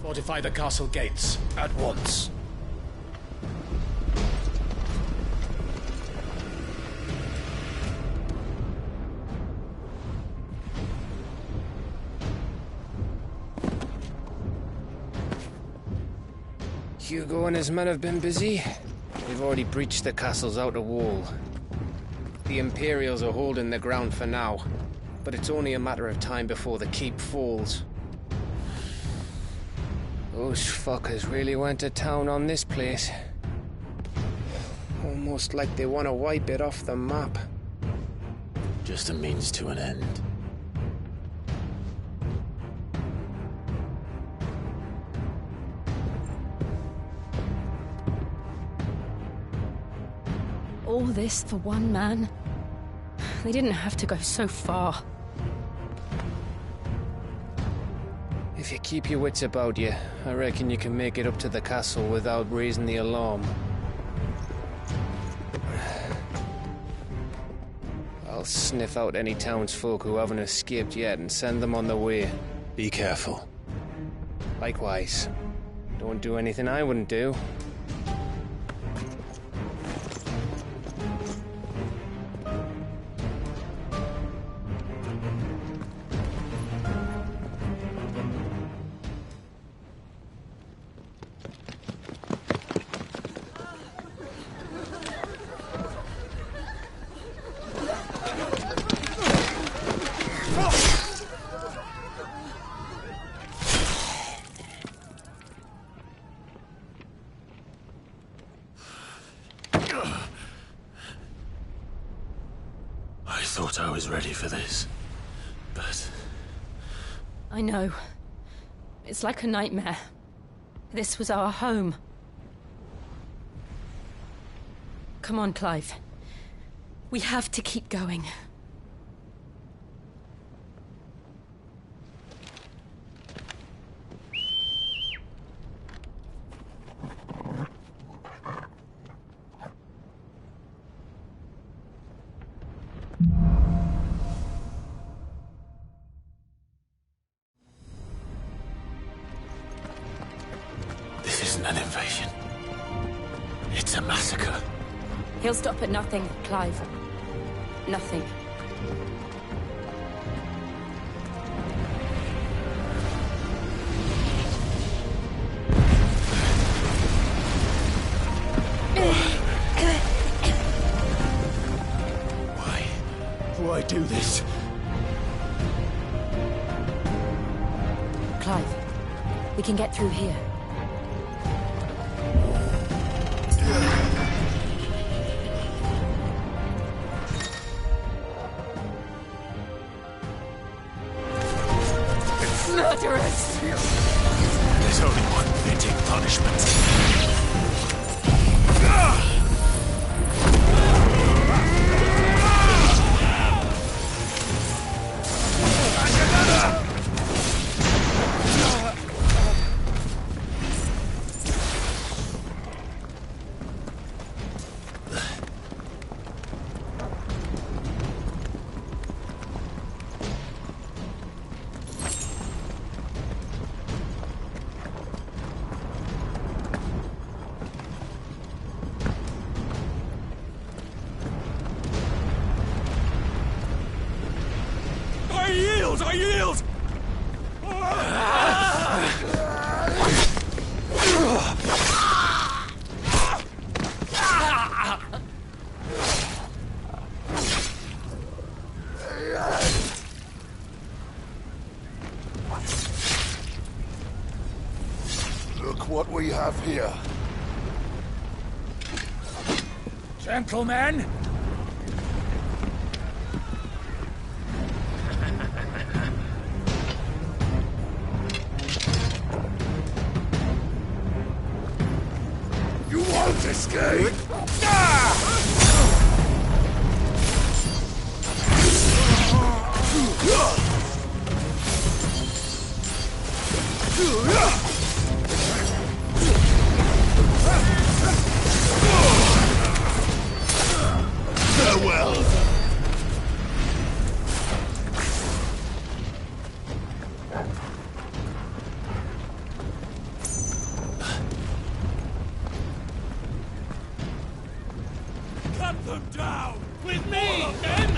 Fortify the castle gates, at once. Hugo and his men have been busy. They've already breached the castle's outer wall. The Imperials are holding the ground for now, but it's only a matter of time before the keep falls. Those fuckers really went to town on this place. Almost like they want to wipe it off the map. Just a means to an end. All this for one man? They didn't have to go so far. If you keep your wits about you, I reckon you can make it up to the castle without raising the alarm. I'll sniff out any townsfolk who haven't escaped yet and send them on their way. Be careful. Likewise. Don't do anything I wouldn't do. I thought I was ready for this, but... I know. It's like a nightmare. This was our home. Come on, Clive. We have to keep going. This isn't an invasion. It's a massacre. He'll stop at nothing, Clive. Nothing. Why do this? Clive, we can get through here. Murderers! There's only one fitting punishment. I yield! Look what we have here. Gentlemen! You won't escape! Farewell! With me, then!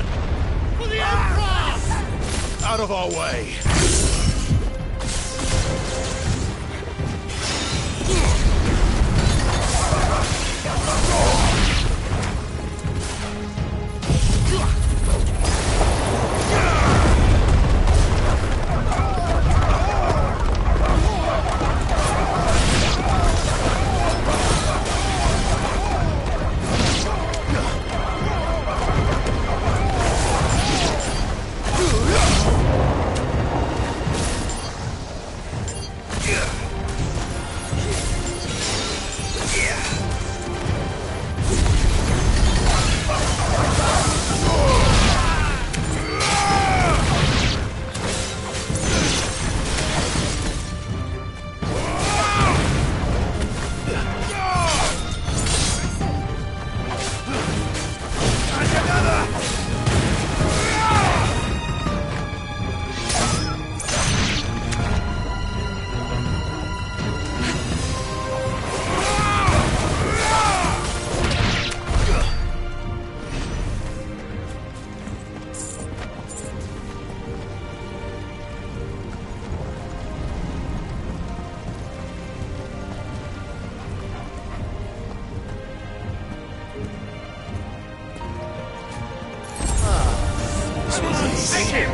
For the Emperor! Out of our way! Take him!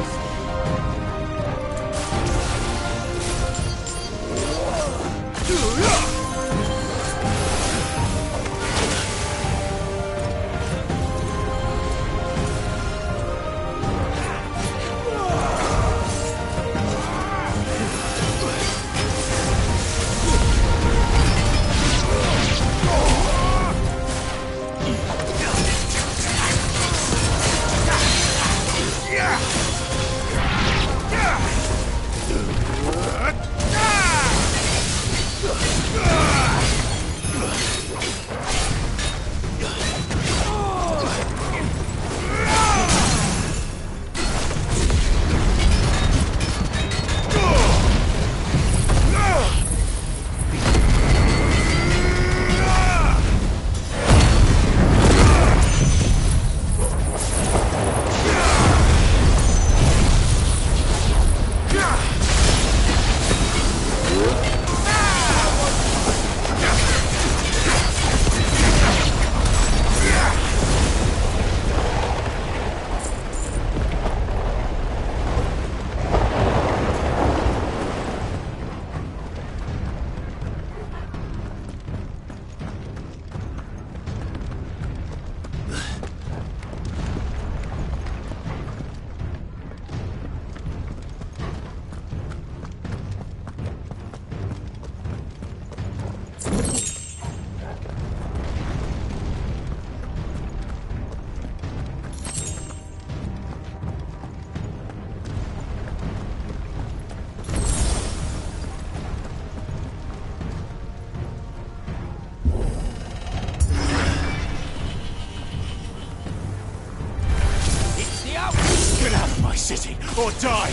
Get out of my city, or die!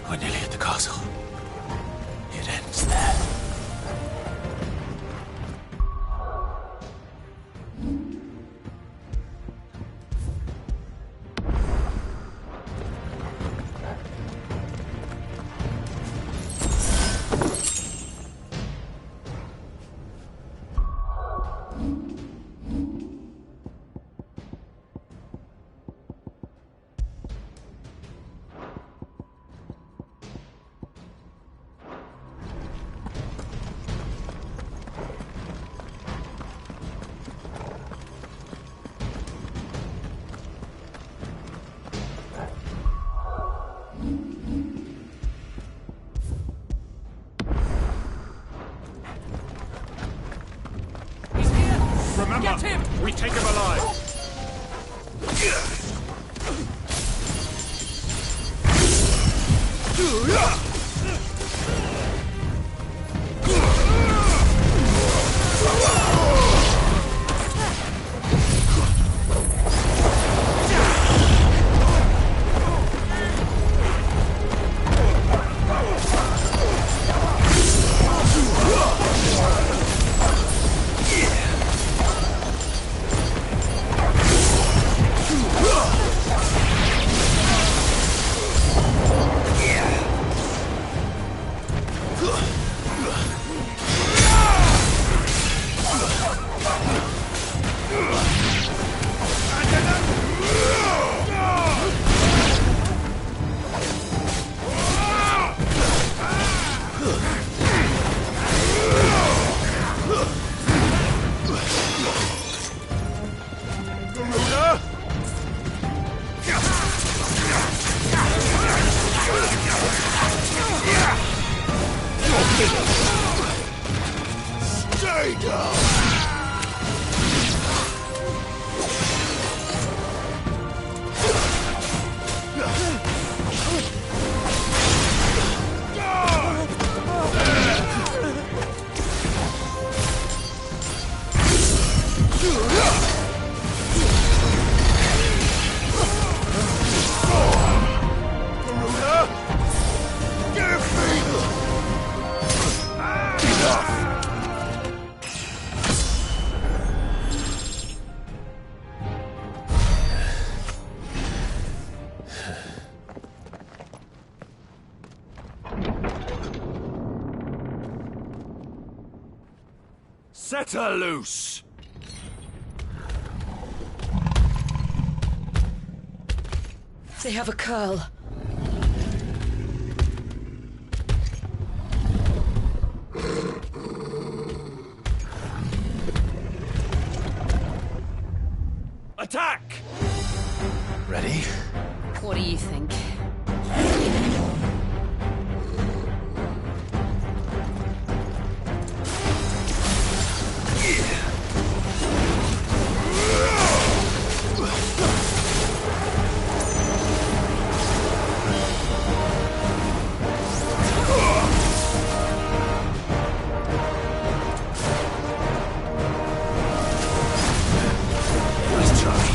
We're nearly at the castle. It ends there. Set her loose! They have a curl. Attack! Ready? What do you think? Nice try.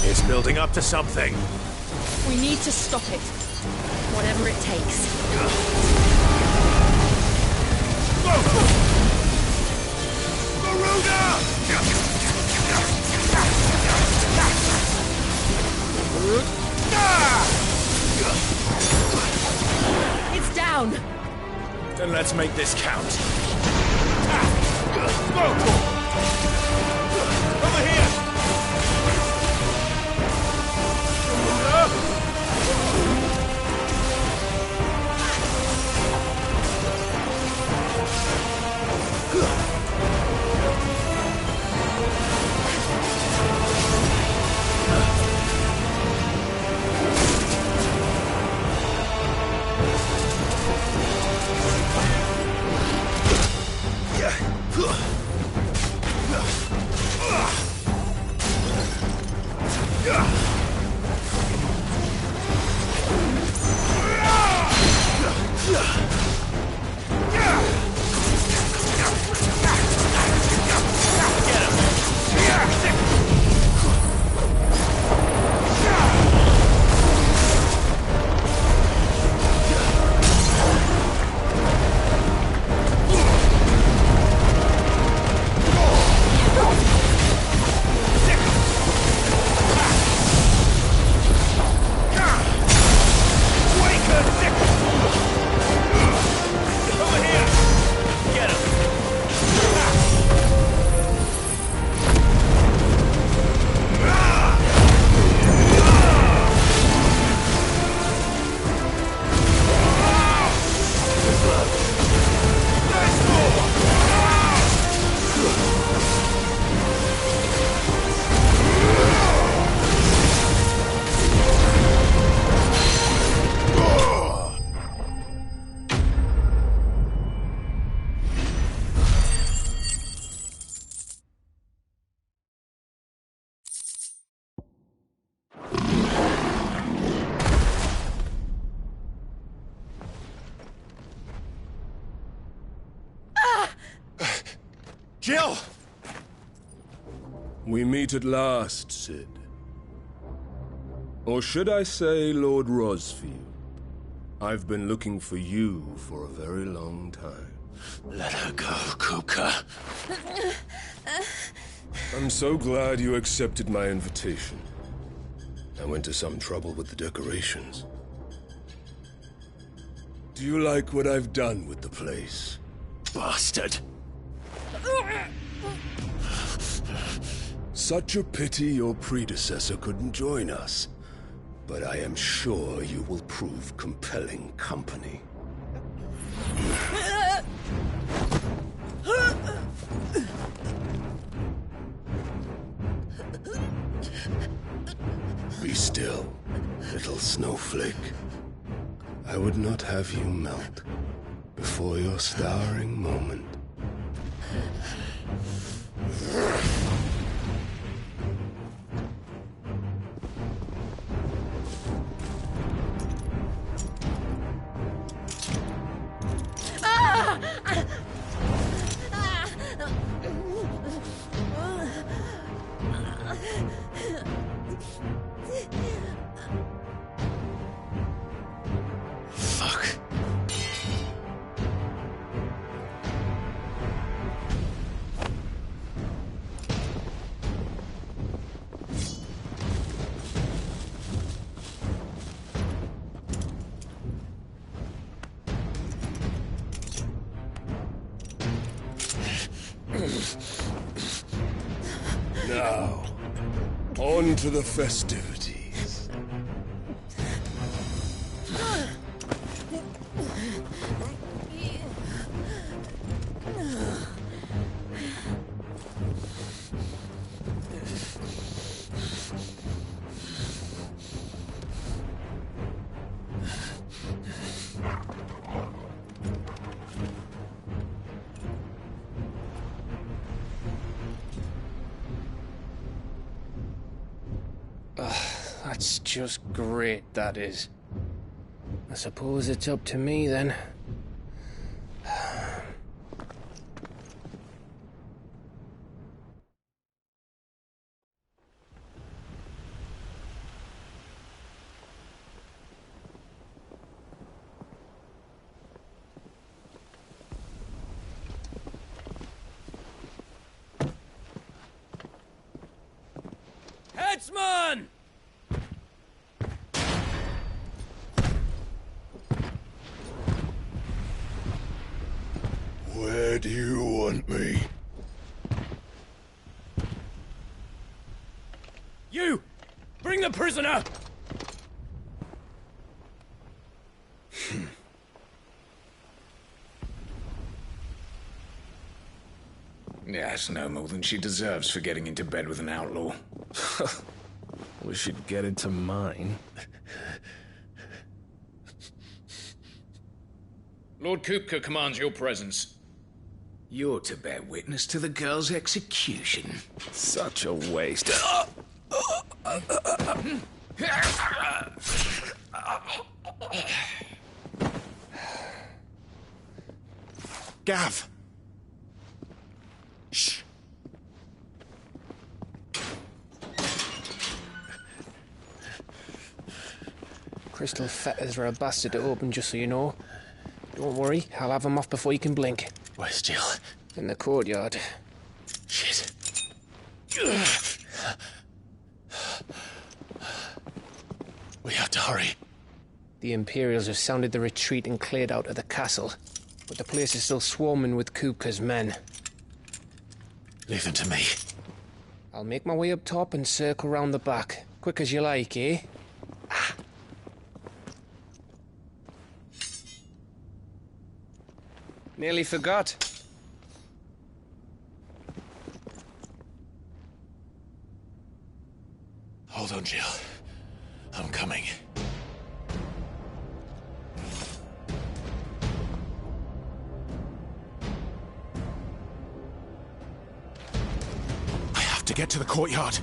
It's building up to something. We need to stop it. Whatever it takes. It's down! Then let's make this count. Over here! Jill! We meet at last, Sid. Or should I say, Lord Rosfield? I've been looking for you for a very long time. Let her go, Kupka. I'm so glad you accepted my invitation. I went to some trouble with the decorations. Do you like what I've done with the place? Bastard. Such a pity your predecessor couldn't join us. But I am sure you will prove compelling company. Be still, little snowflake. I would not have you melt before your starring moment. Fuck. Now, on to the festivities. That's just great, that is. I suppose it's up to me, then. Headsman! Where do you want me? You! Bring the prisoner! Yes, no more than she deserves for getting into bed with an outlaw. We should get into mine. Lord Kupka commands your presence. You're to bear witness to the girl's execution. Such a waste. Gav! Shh! Crystal fetters are a bastard to open, just so you know. Don't worry, I'll have them off before you can blink. Where's Jill? In the courtyard. Shit. We have to hurry. The Imperials have sounded the retreat and cleared out of the castle. But the place is still swarming with Kupka's men. Leave them to me. I'll make my way up top and circle round the back. Quick as you like, eh? Nearly forgot. Hold on, Jill. I'm coming. I have to get to the courtyard.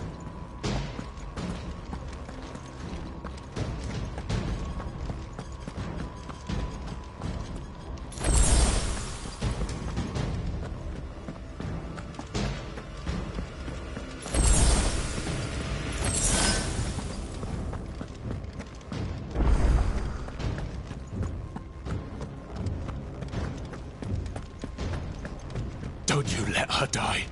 could you let her die?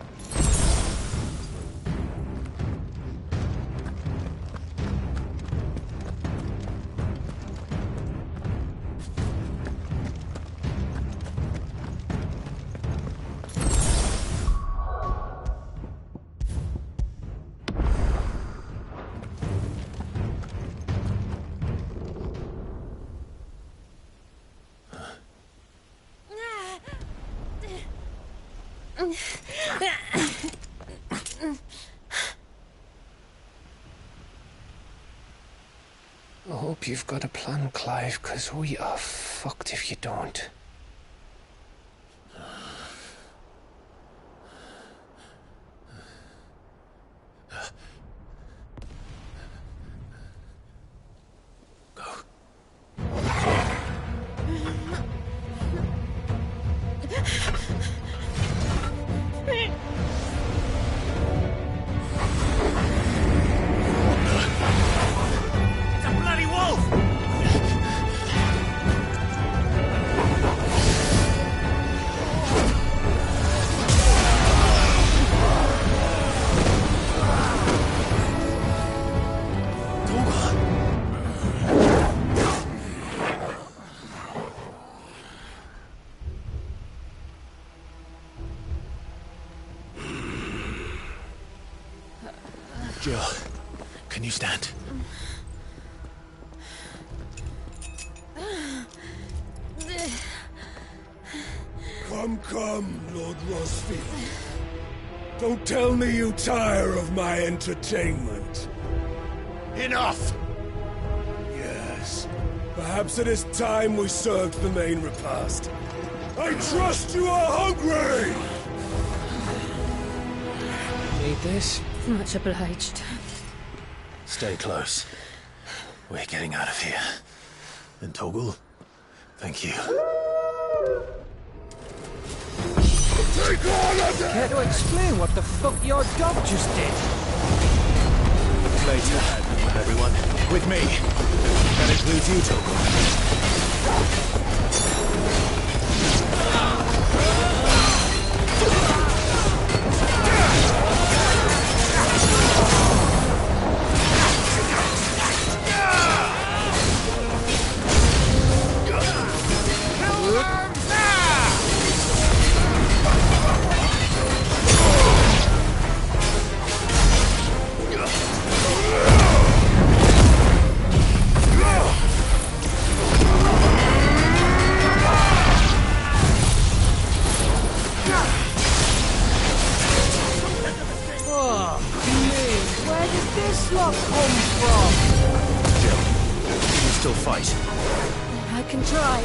I hope you've got a plan, Clive, because we are fucked if you don't. Jill, can you stand? Come, Lord Rosfield. Don't tell me you tire of my entertainment. Enough! Yes. Perhaps it is time we served the main repast. I trust you are hungry! Need this? Much obliged. Stay close. We're getting out of here. And Toggle, thank you. Care to explain what the fuck your dog just did? Later, everyone. With me. That includes you, Toggle. I can try.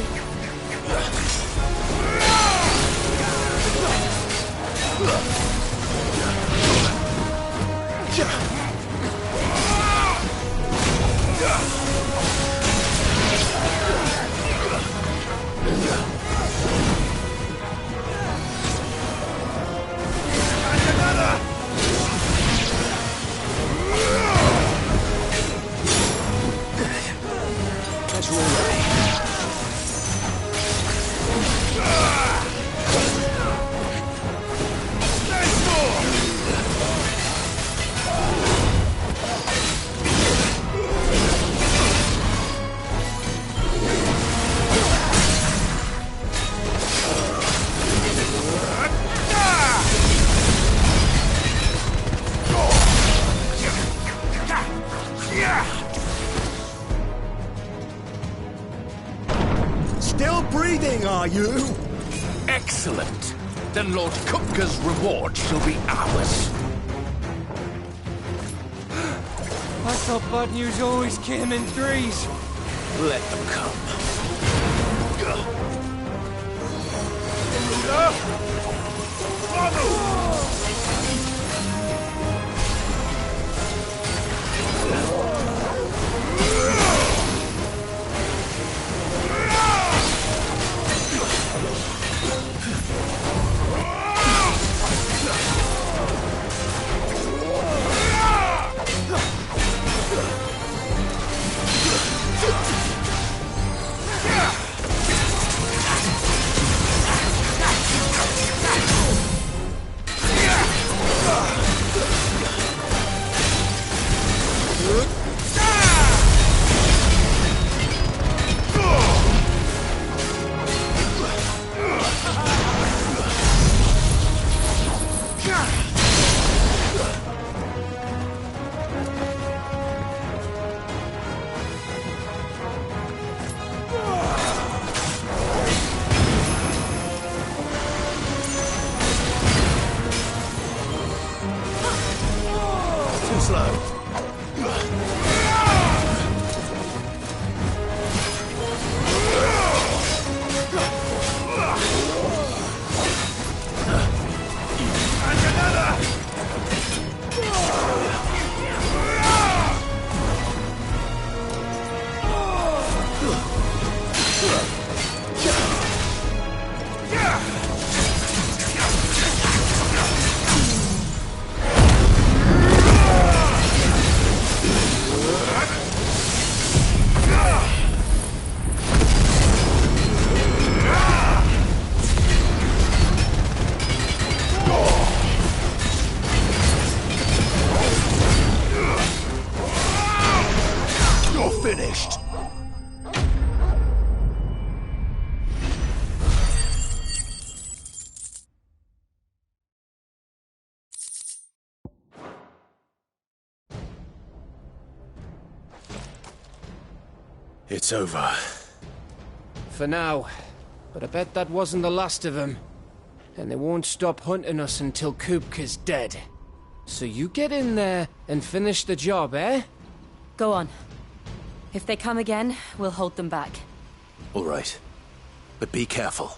Still breathing, are you? Excellent. Then Lord Kupka's reward shall be ours. I thought bad news always came in threes. Let them come. you're finished. It's over. For now. But I bet that wasn't the last of them. And they won't stop hunting us until Kupka's dead. So you get in there and finish the job, eh? Go on. If they come again, we'll hold them back. All right. But be careful.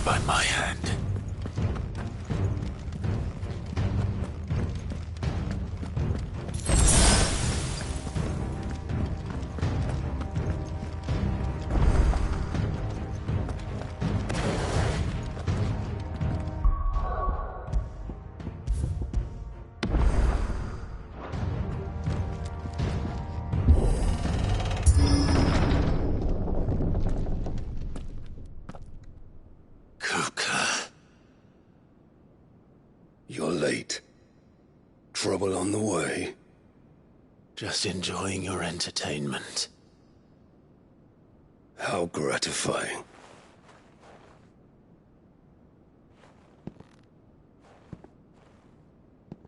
By my hand. You're late. Trouble on the way? Just enjoying your entertainment. How gratifying.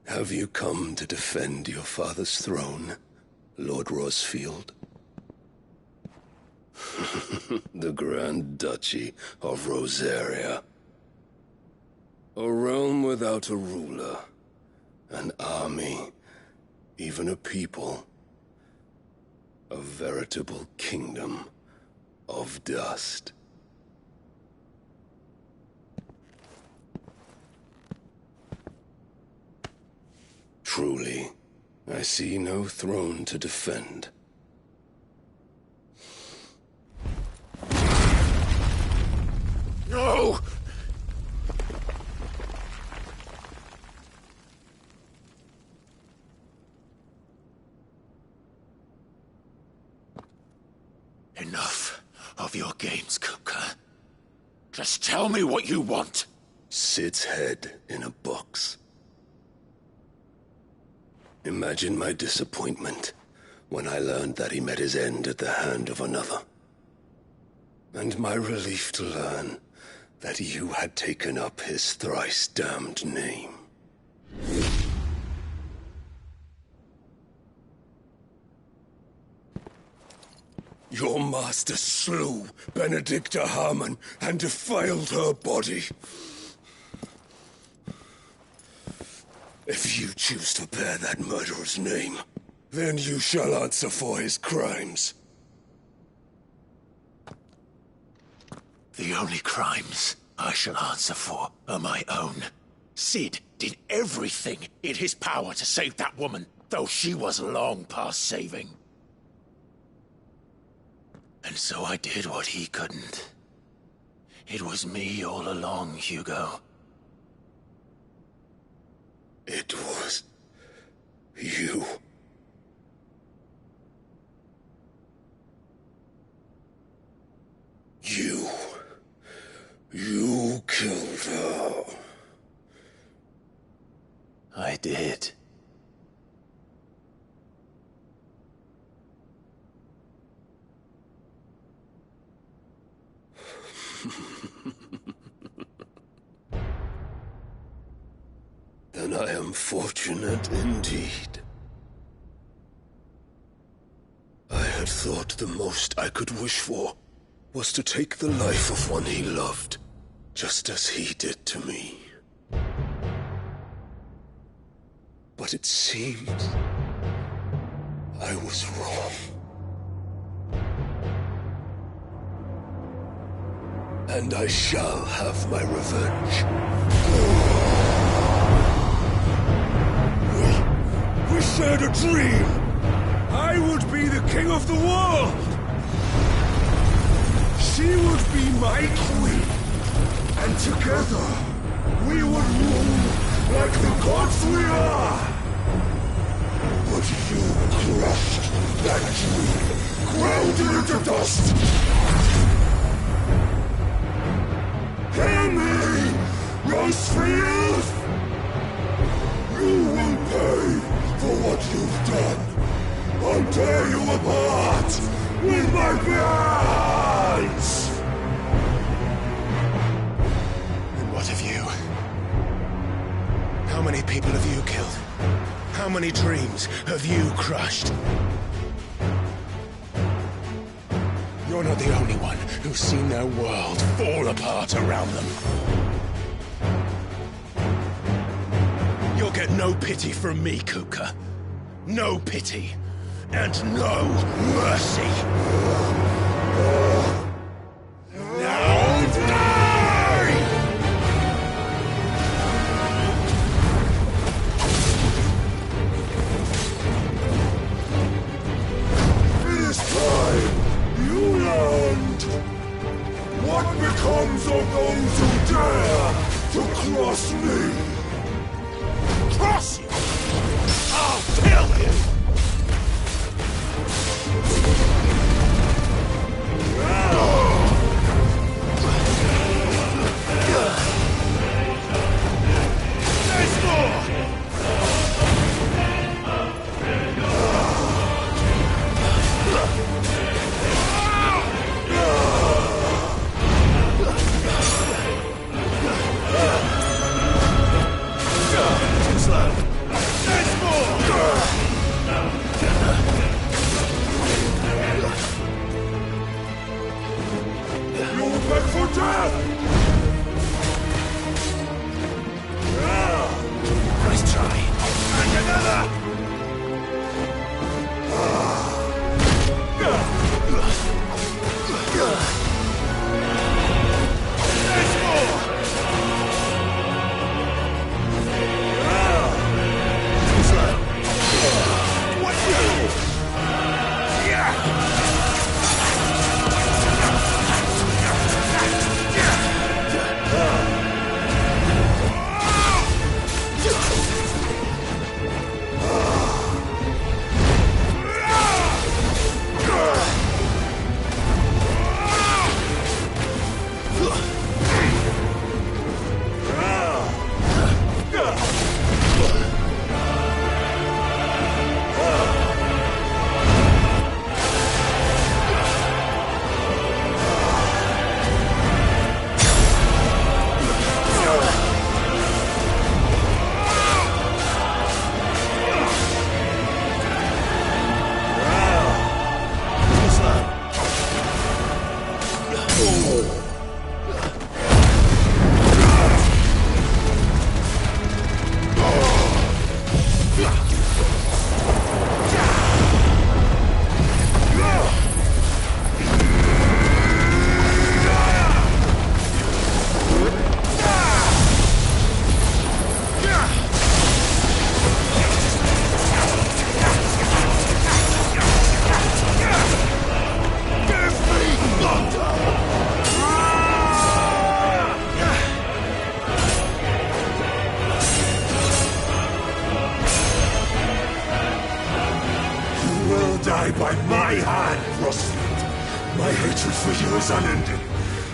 Have you come to defend your father's throne, Lord Rosfield? The Grand Duchy of Rosaria. A realm without a ruler, an army, even a people. A veritable kingdom of dust. Truly, I see no throne to defend. No! Enough of your games, Kupka. Just tell me what you want. Sid's head in a box. Imagine my disappointment when I learned that he met his end at the hand of another. And my relief to learn that you had taken up his thrice-damned name. Your master slew Benedicta Harmon and defiled her body. If you choose to bear that murderer's name, then you shall answer for his crimes. The only crimes I shall answer for are my own. Sid did everything in his power to save that woman, though she was long past saving. And so I did what he couldn't. It was me all along, Hugo. It was you. You killed her. I did. Then I am fortunate indeed. I had thought the most I could wish for was to take the life of one he loved, just as he did to me. But it seems I was wrong. And I shall have my revenge. shared a dream. I would be the king of the world. She would be my queen. And together, we would rule like the gods we are. But you crushed that dream, ground it into dust. Hear me, Rosefield! You will pay for what you've done. I'll tear you apart with my hands! And what of you? How many people have you killed? How many dreams have you crushed? You're not the only one who's seen their world fall apart around them. You'll get no pity from me, Kuka. No pity. And no mercy. Now die! It is time you learned what becomes of those who dare to cross me. Cross you! I'll kill you! There's more! Too slow. There's more! You'll beg for death! Nice try. And another! There's more! Too slow. What you? Yeah! Die by my hand, Rosefield. My hatred for you is unending,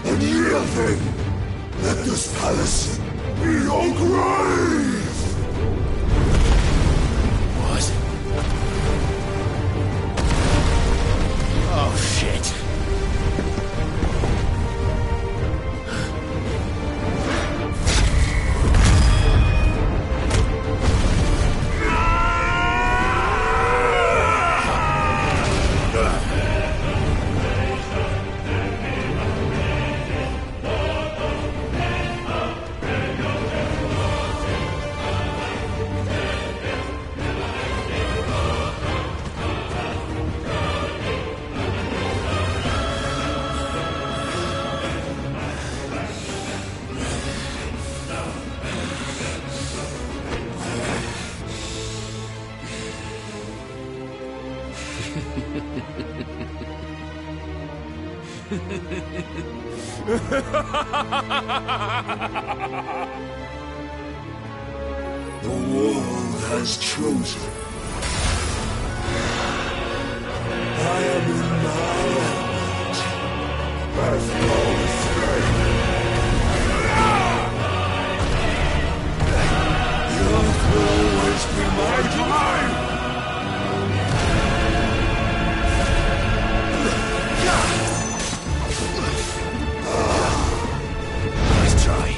unyielding. Let this palace be your grave! What? Oh, shit. The world has chosen. I am in my element. There's no escape. Youth will always be my time. Nice try.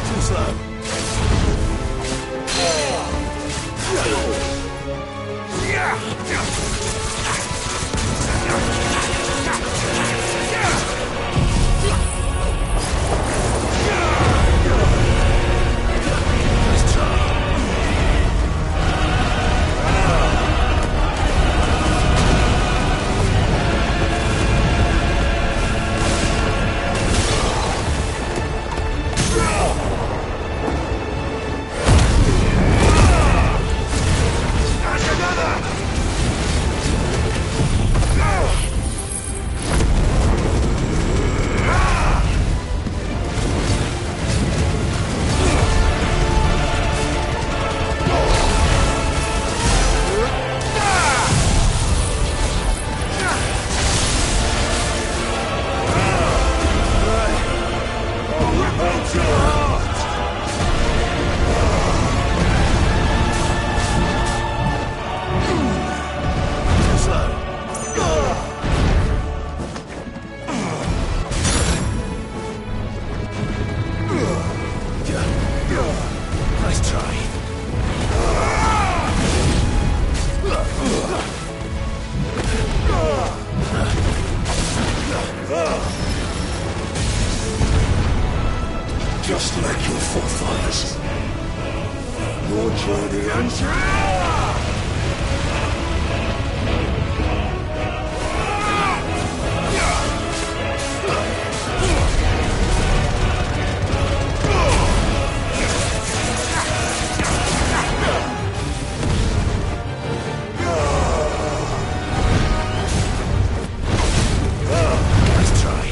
Too slow. Just like your forefathers. Your journey ends here! Nice try.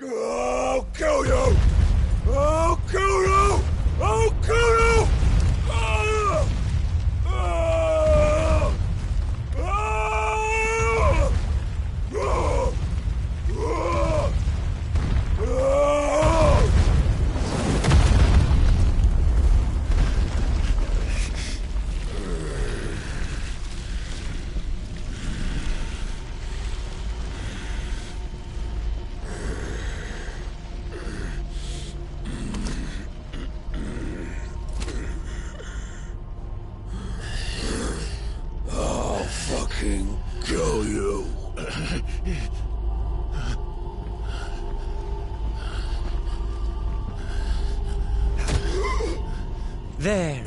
I'll kill you! I'll kill you! I'll kill you! Ah! Ah! Ah! Ah! Ah! I'll fucking kill you. There.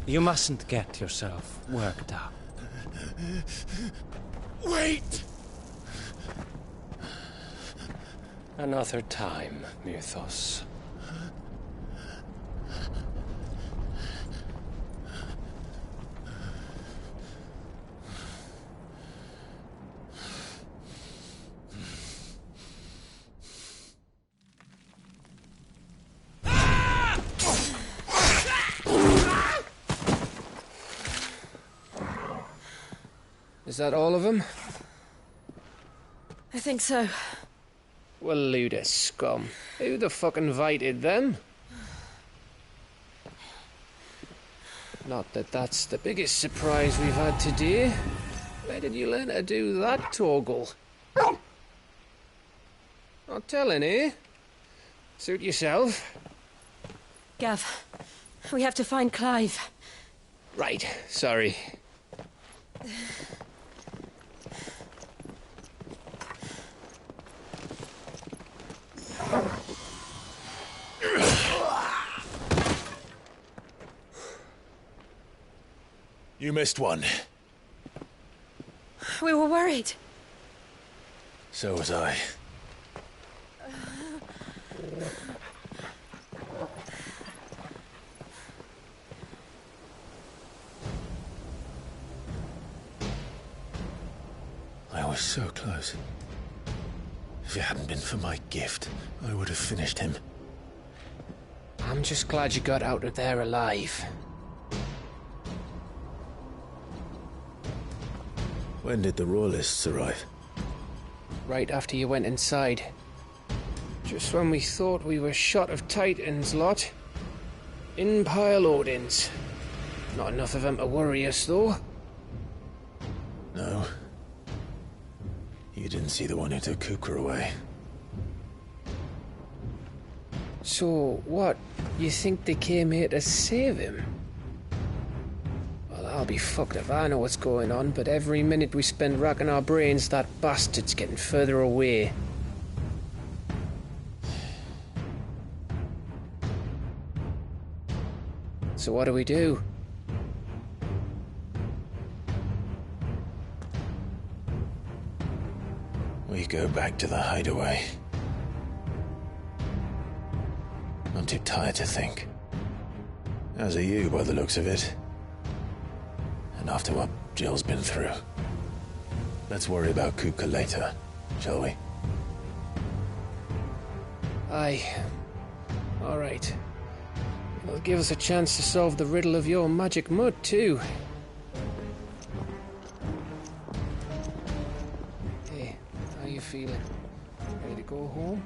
You mustn't get yourself worked up. Wait! Another time, Mythos. Is that all of them? I think so. Well, load of scum. Who the fuck invited them? Not that that's the biggest surprise we've had today. Where did you learn to do that, Torgal? Not telling, eh? Suit yourself. Gav, we have to find Clive. Right, sorry. You missed one. We were worried. So was I. I was so close. If it hadn't been for my gift, I would have finished him. I'm just glad you got out of there alive. When did the Royalists arrive? Right after you went inside. Just when we thought we were shot of Titans, lot. In pile Odins. Not enough of them to worry us, though. No. You didn't see the one who took Kuka away. So, what? You think they came here to save him? Well, I'll be fucked if I know what's going on, but every minute we spend racking our brains, that bastard's getting further away. So what do we do? We go back to the hideaway. I'm too tired to think. As are you, by the looks of it. And after what Jill's been through. Let's worry about Kuka later, shall we? Aye. All right. It'll give us a chance to solve the riddle of your magic mud, too. Hey, how you feeling? Ready to go home?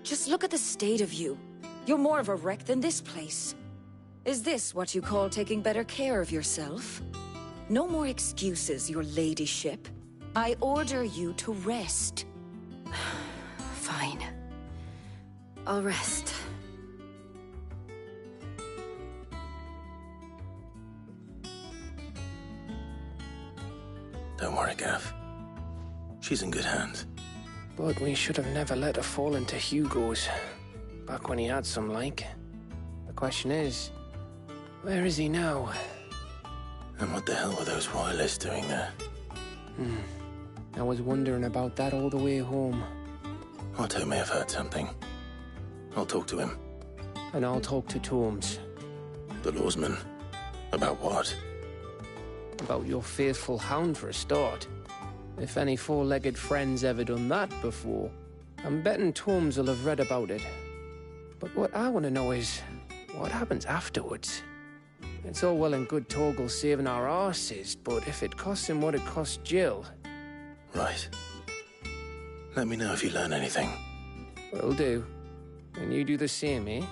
Just look at the state of you. You're more of a wreck than this place. Is this what you call taking better care of yourself? No more excuses, your ladyship. I order you to rest. Fine. I'll rest. Don't worry, Gav. She's in good hands. But we should have never let her fall into Hugo's. Back when he had some like. The question is, where is he now? And what the hell were those royalists doing there? I was wondering about that all the way home. Otto may have heard something. I'll talk to him. And I'll talk to Tomes. The lawsman? About what? About your faithful hound for a start. If any four-legged friend's ever done that before, I'm betting Tomes will have read about it. But what I want to know is, what happens afterwards? It's all well and good Torgal saving our arses, but if it costs him what it cost Jill... Right. Let me know if you learn anything. Will do. And you do the same, eh?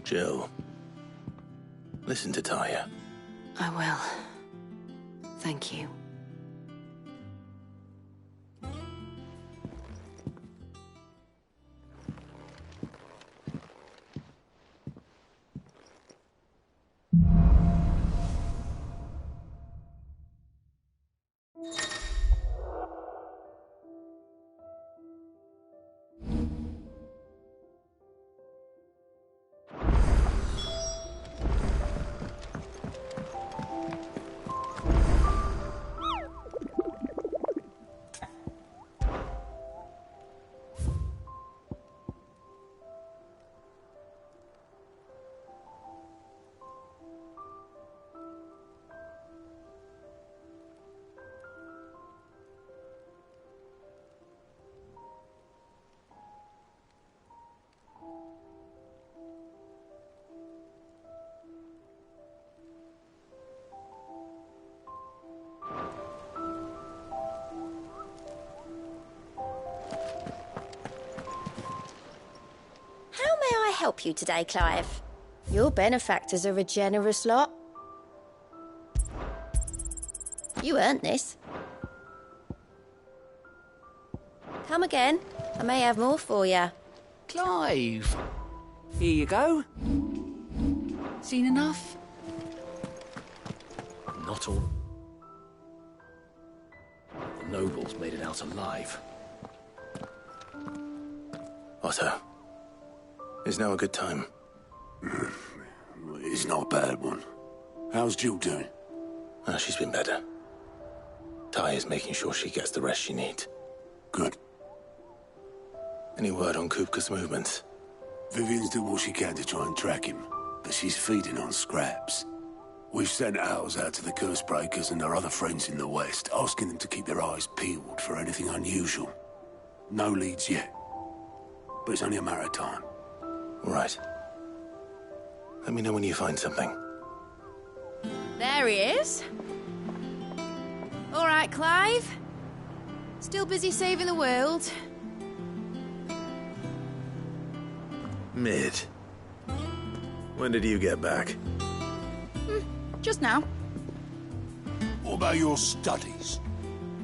Jill. Listen to Taya. I will. Thank you. Help you today, Clive. Your benefactors are a generous lot. You earned this. Come again. I may have more for you. Clive! Here you go. Seen enough? Not all. The nobles made it out alive. Otto. Is now a good time? It's not a bad one. How's Jill doing? She's been better. Taya's making sure she gets the rest she needs. Good. Any word on Kupka's movements? Vivian's doing what she can to try and track him, but she's feeding on scraps. We've sent ours out to the Cursebreakers and our other friends in the West, asking them to keep their eyes peeled for anything unusual. No leads yet, but it's only a matter of time. All right. Let me know when you find something. There he is. All right, Clive. Still busy saving the world. Mid. When did you get back? Just now. What about your studies?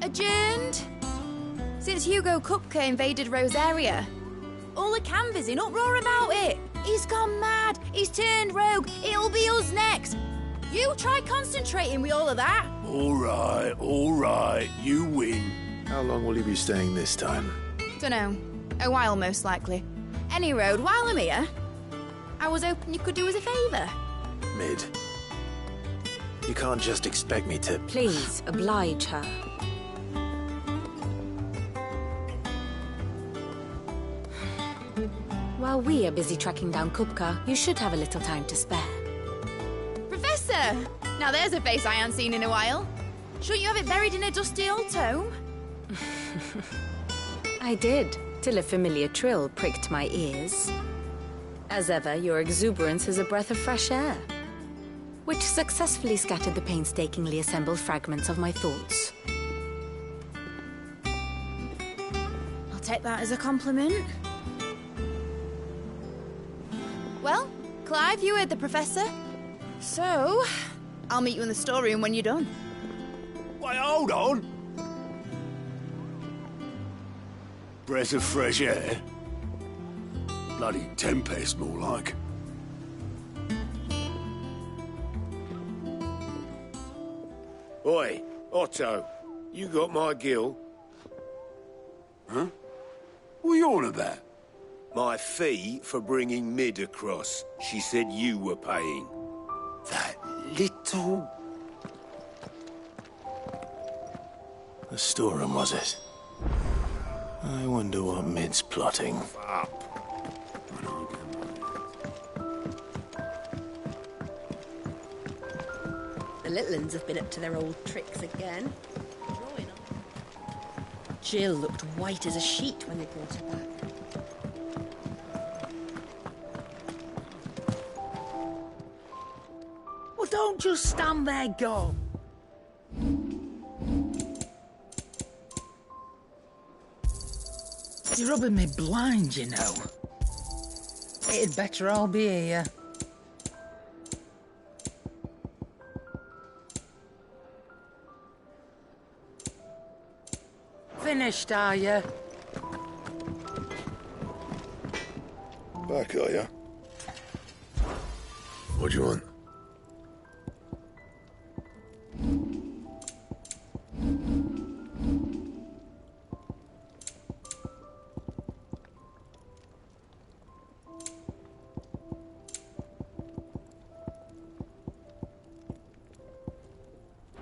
Adjourned. Since Hugo Kupka invaded Rosaria. All the canvassers in uproar about it. He's gone mad. He's turned rogue. It'll be us next. You try concentrating with all of that. All right. You win. How long will you be staying this time? Dunno. A while, most likely. Any road, while I'm here, I was hoping you could do us a favour. Mid. You can't just expect me to... Please, oblige her. While we are busy tracking down Kupka, you should have a little time to spare. Professor! Now there's a face I haven't seen in a while. Shouldn't you have it buried in a dusty old tome? I did, till a familiar trill pricked my ears. As ever, your exuberance is a breath of fresh air, which successfully scattered the painstakingly assembled fragments of my thoughts. I'll take that as a compliment. Well, Clive, you heard the Professor. So, I'll meet you in the storeroom when you're done. Wait, hold on. Breath of fresh air? Bloody tempest, more like. Oi, Otto, you got my gill? Huh? What are you on about? My fee for bringing Mid across. She said you were paying. That little... The storeroom, was it? I wonder what Mid's plotting. Up. The little uns have been up to their old tricks again. Jill looked white as a sheet when they brought her back. Well, don't just stand there, go. You're rubbing me blind, you know. It'd better all be here. Finished, are you? Back, are ya? What do you want?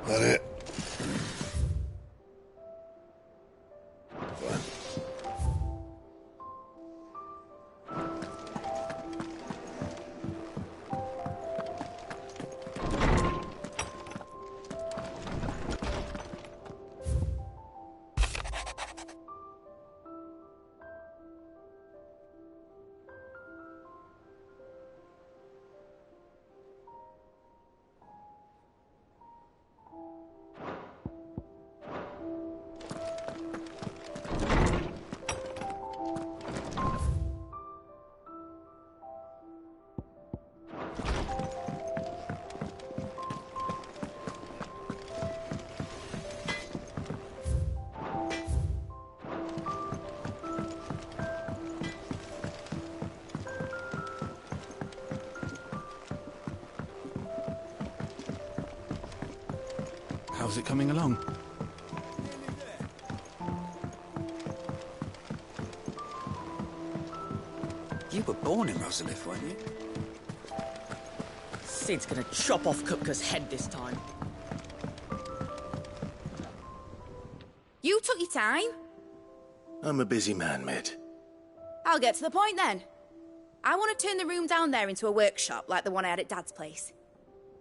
That it? How's it coming along? You were born in Rosalith, weren't you? Sid's gonna chop off Kupka's head this time. You took your time. I'm a busy man, Mid. I'll get to the point then. I want to turn the room down there into a workshop like the one I had at Dad's place.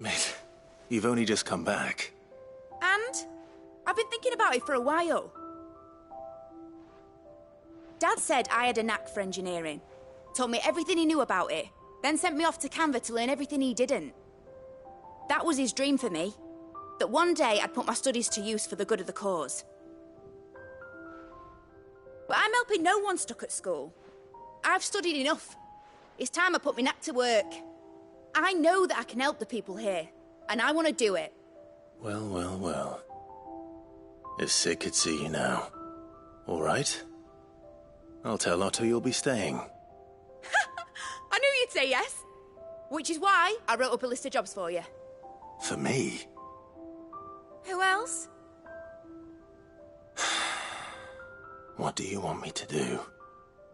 Mid, you've only just come back. And I've been thinking about it for a while. Dad said I had a knack for engineering, told me everything he knew about it, then sent me off to Canva to learn everything he didn't. That was his dream for me, that one day I'd put my studies to use for the good of the cause. But I'm helping no one stuck at school. I've studied enough. It's time I put my knack to work. I know that I can help the people here, and I want to do it. Well, well, well. If Sid could see you now. All right? I'll tell Otto you'll be staying. I knew you'd say yes. Which is why I wrote up a list of jobs for you. For me? Who else? What do you want me to do?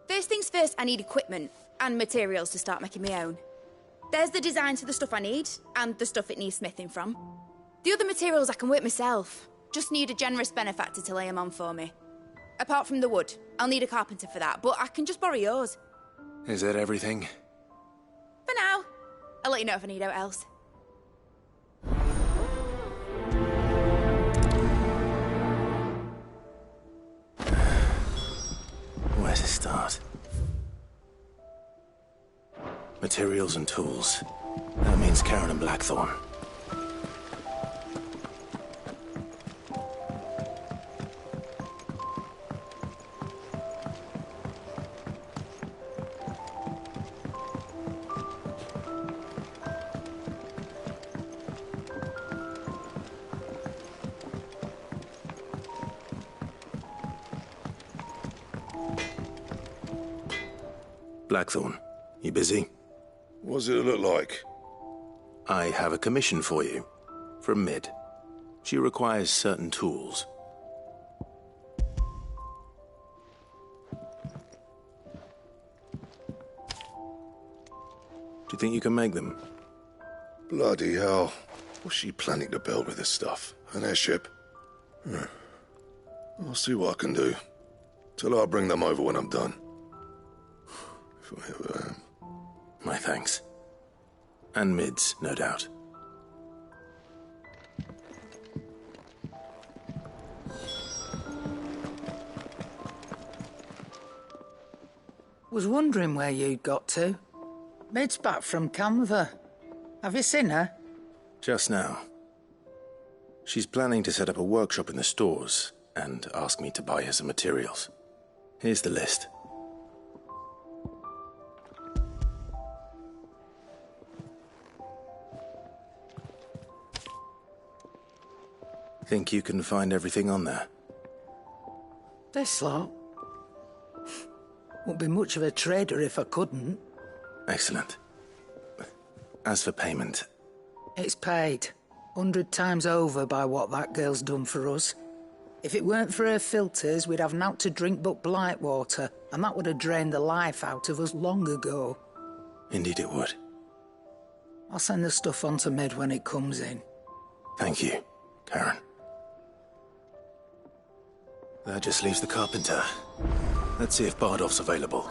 First things first, I need equipment and materials to start making my own. There's the designs for the stuff I need, and the stuff it needs smithing from. The other materials I can work myself. Just need a generous benefactor to lay them on for me. Apart from the wood, I'll need a carpenter for that, but I can just borrow yours. Is that everything? For now. I'll let you know if I need out else. Where to start? Materials and tools. That means Karen and Blackthorn. Blackthorn. You busy? What does it look like? I have a commission for you. From Mid. She requires certain tools. Do you think you can make them? Bloody hell. What's she planning to build with this stuff? An airship? I'll see what I can do. Tell her I'll bring them over when I'm done. If I ever am. My thanks. And Mid's, no doubt. Was wondering where you'd got to. Mid's back from Canva. Have you seen her? Just now. She's planning to set up a workshop in the stores and ask me to buy her some materials. Here's the list. Think you can find everything on there? This lot? Wouldn't be much of a trader if I couldn't. Excellent. As for payment... It's paid. 100 times over by what that girl's done for us. If it weren't for her filters, we'd have naught to drink but blight water, and that would have drained the life out of us long ago. Indeed it would. I'll send the stuff on to Mid when it comes in. Thank you, Karen. That just leaves the carpenter. Let's see if Bardolph's available.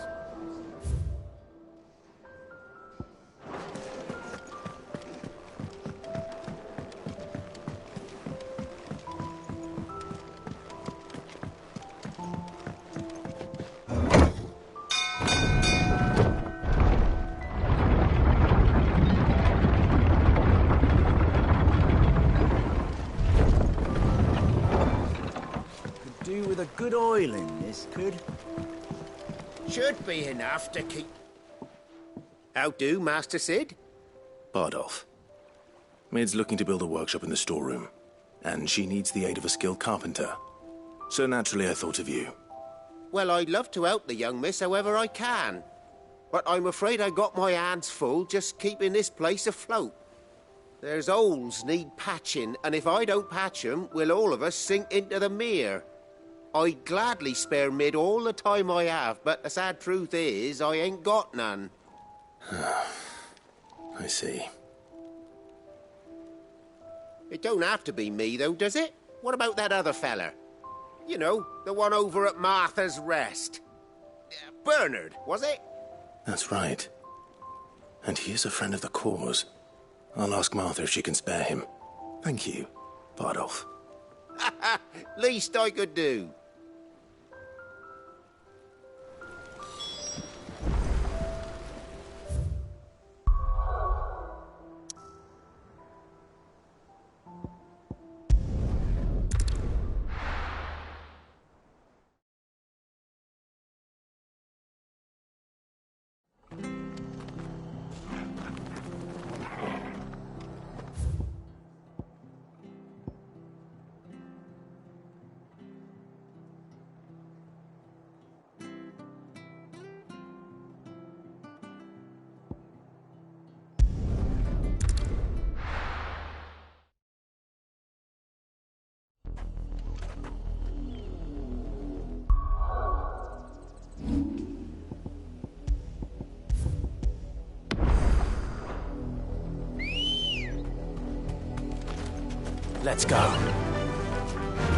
With a good oil in this, could? Should be enough to keep... How do, Master Sid? Bardolph. Mid's looking to build a workshop in the storeroom, and she needs the aid of a skilled carpenter. So naturally I thought of you. Well, I'd love to help the young miss however I can. But I'm afraid I got my hands full just keeping this place afloat. There's holes need patching, and if I don't patch them, we'll all of us sink into the mere. I'd gladly spare Mid all the time I have, but the sad truth is, I ain't got none. I see. It don't have to be me, though, does it? What about that other fella? You know, the one over at Martha's Rest. Bernard, was it? That's right. And he is a friend of the cause. I'll ask Martha if she can spare him. Thank you, Bardolph. Least I could do. Let's go.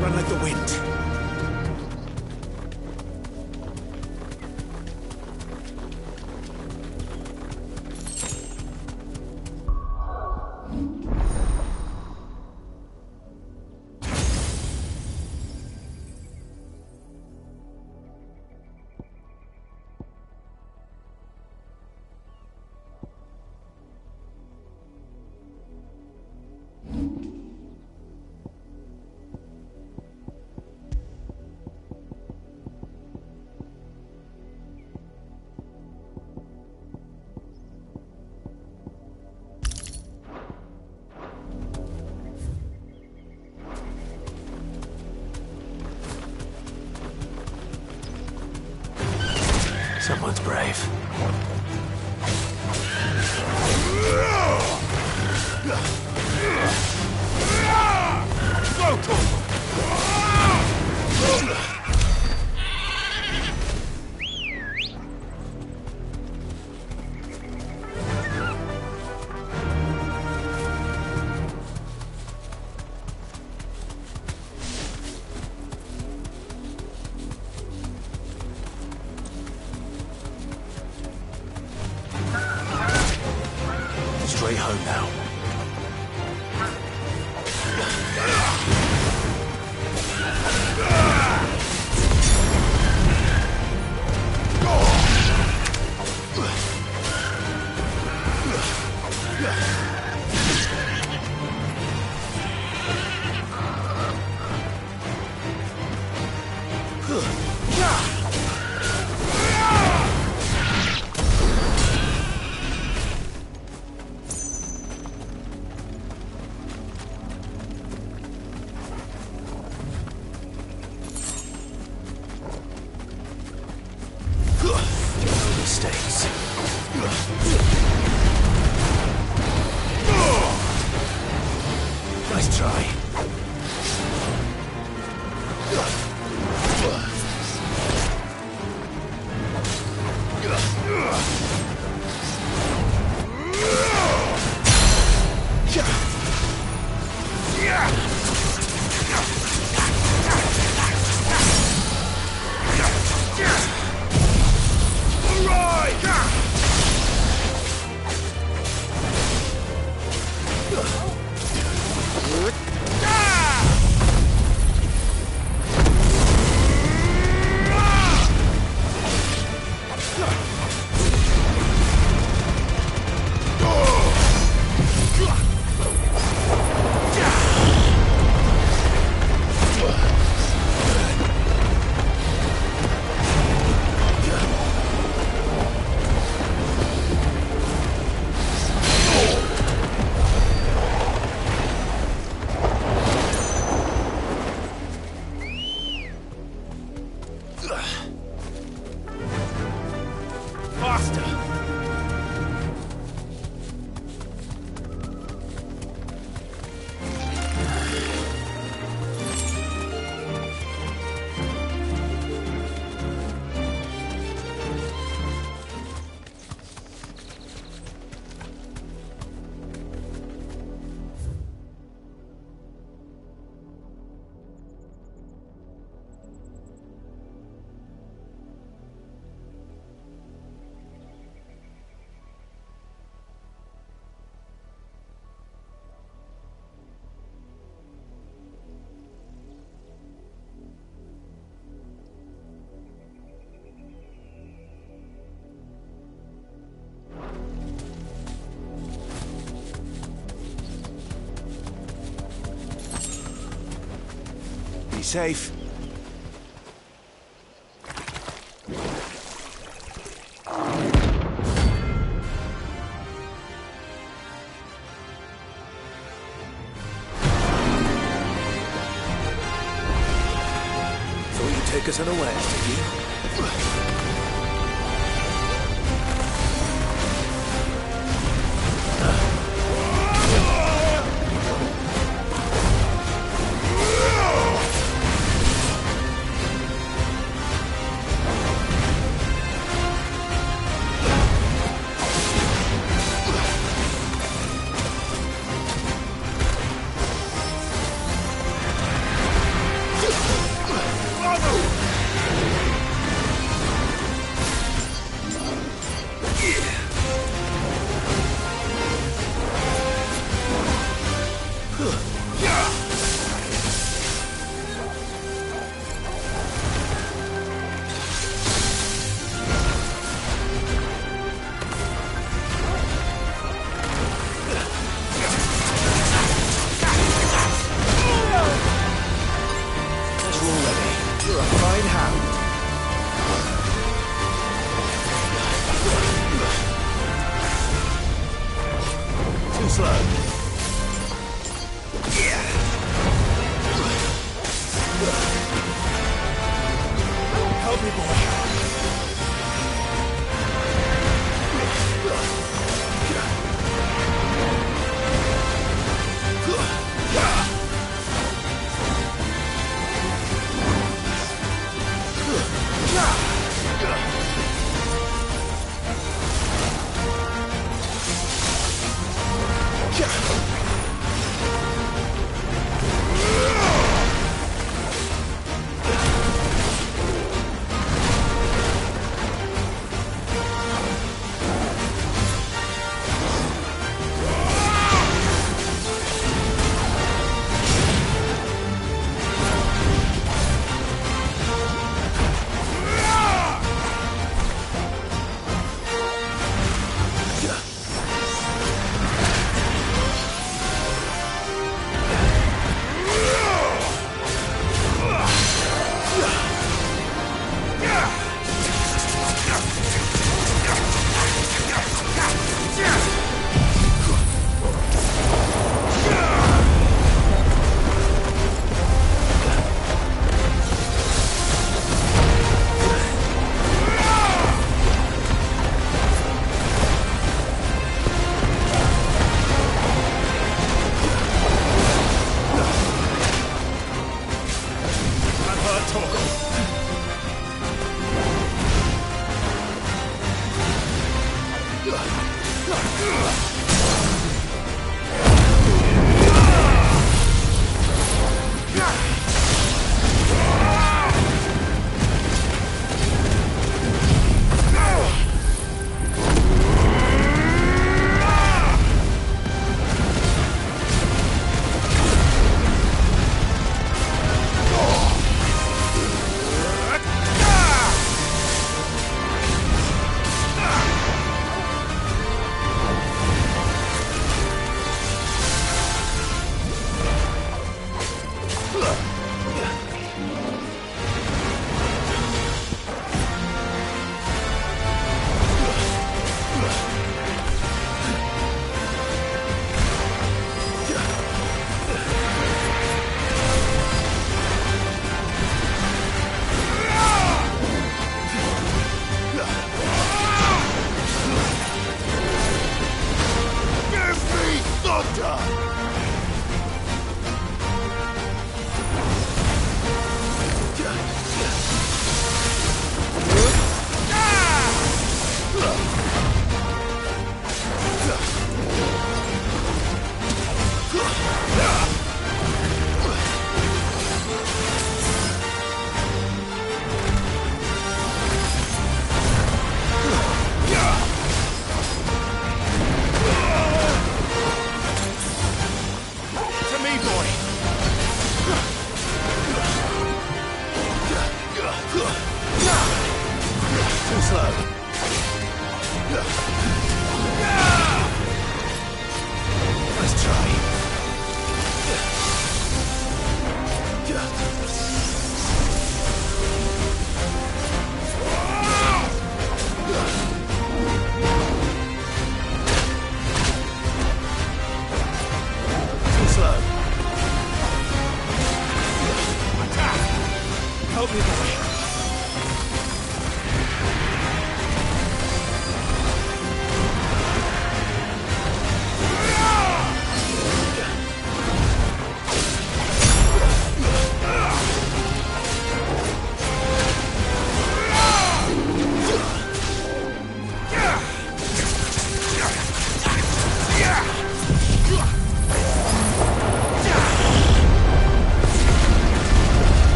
Run like the wind. way home now. Nice try. Be safe. Thought you'd take us unawares, did you?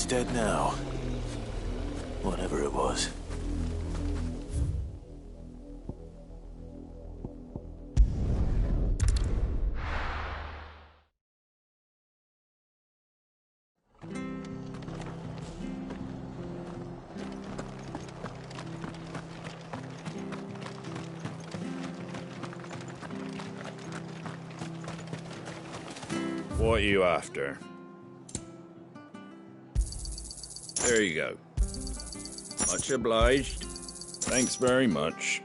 It's dead now. Whatever it was. What are you after? There you go. Much obliged. Thanks very much.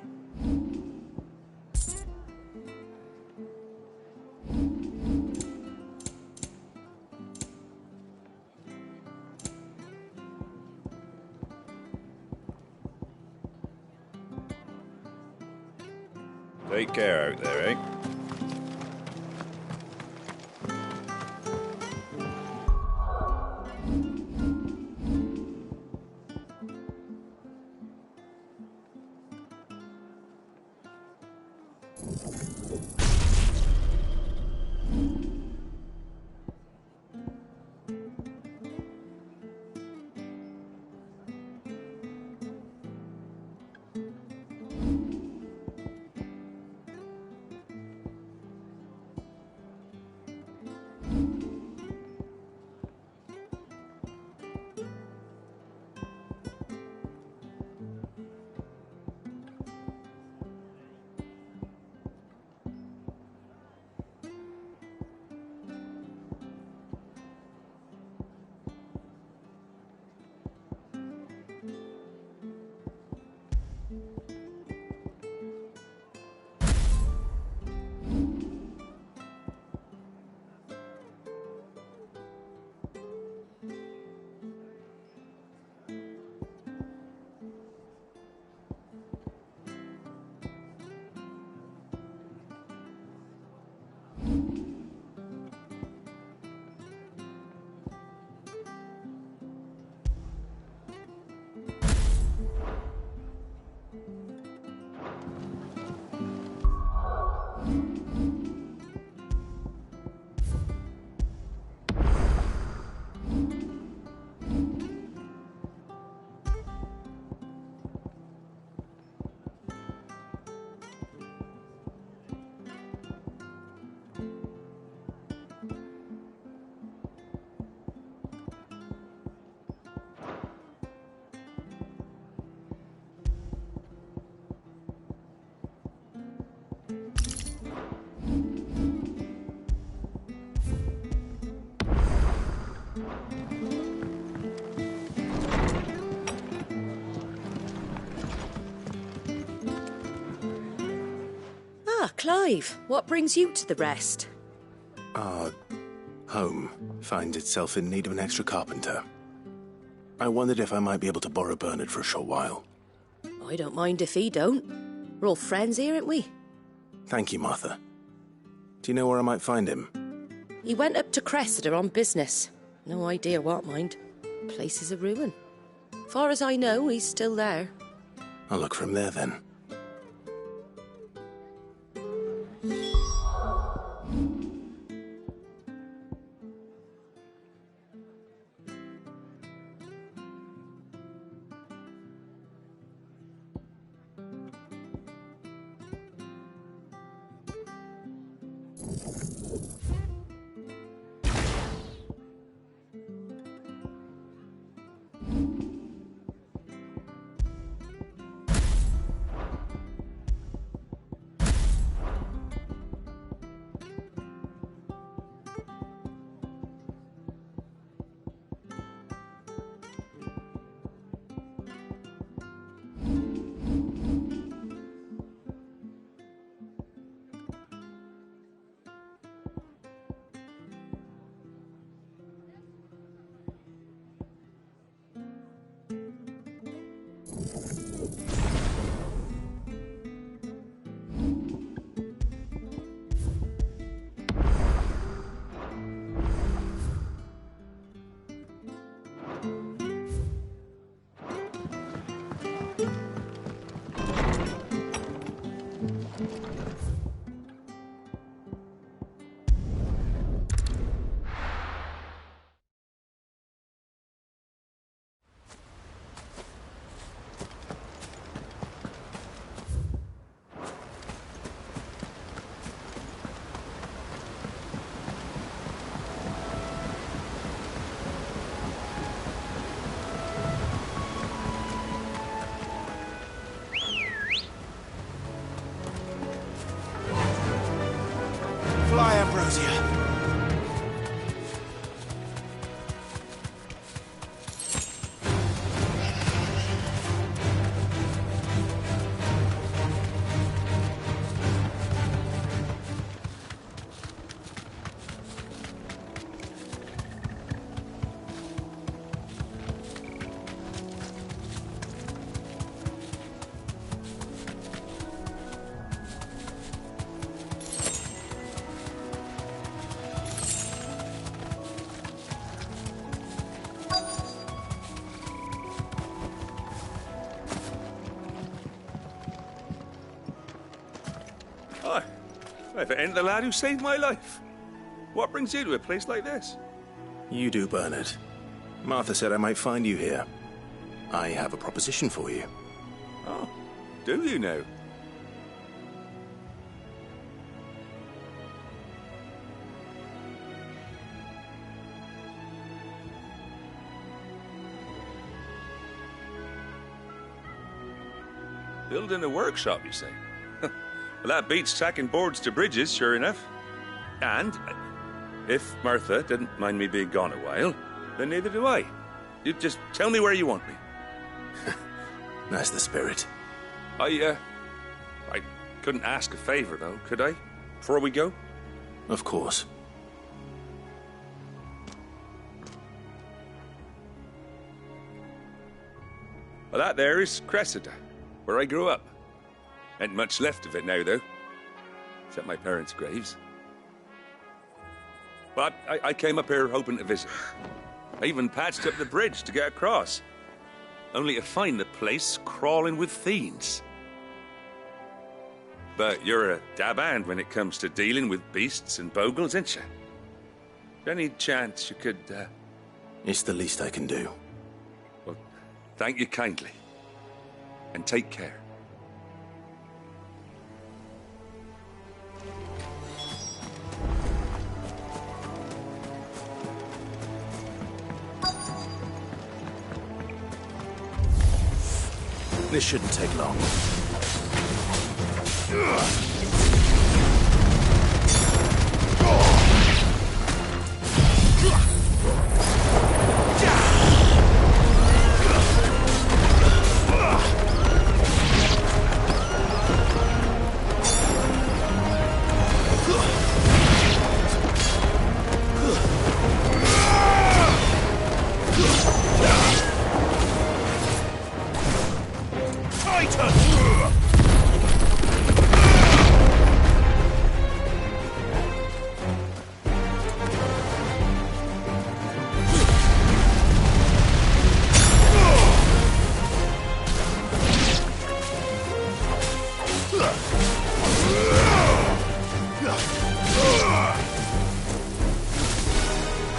Take care out there, eh? Ah, Clive, what brings you to the rest? Our home finds itself in need of an extra carpenter. I wondered if I might be able to borrow Bernard for a short while. I don't mind if he don't. We're all friends here, aren't we? Thank you, Martha. Do you know where I might find him? He went up to Cressida on business. No idea what, mind. Place is a ruin. Far as I know, he's still there. I'll look for him there then. If it ain't the lad who saved my life. What brings you to a place like this? You do, Bernard. Martha said I might find you here. I have a proposition for you. Oh, do you now? Building a workshop, you say? Well, that beats tacking boards to bridges, sure enough. And if Martha didn't mind me being gone a while, then neither do I. You just tell me where you want me. That's the spirit. I couldn't ask a favor, though, could I? Before we go? Of course. Well, that there is Cressida, where I grew up. Ain't much left of it now, though. Except my parents' graves. But I came up here hoping to visit. I even patched up the bridge to get across. Only to find the place crawling with fiends. But you're a dab hand when it comes to dealing with beasts and bogles, ain't you? Any chance you could, It's the least I can do. Well, thank you kindly. And take care. This shouldn't take long.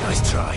Nice try.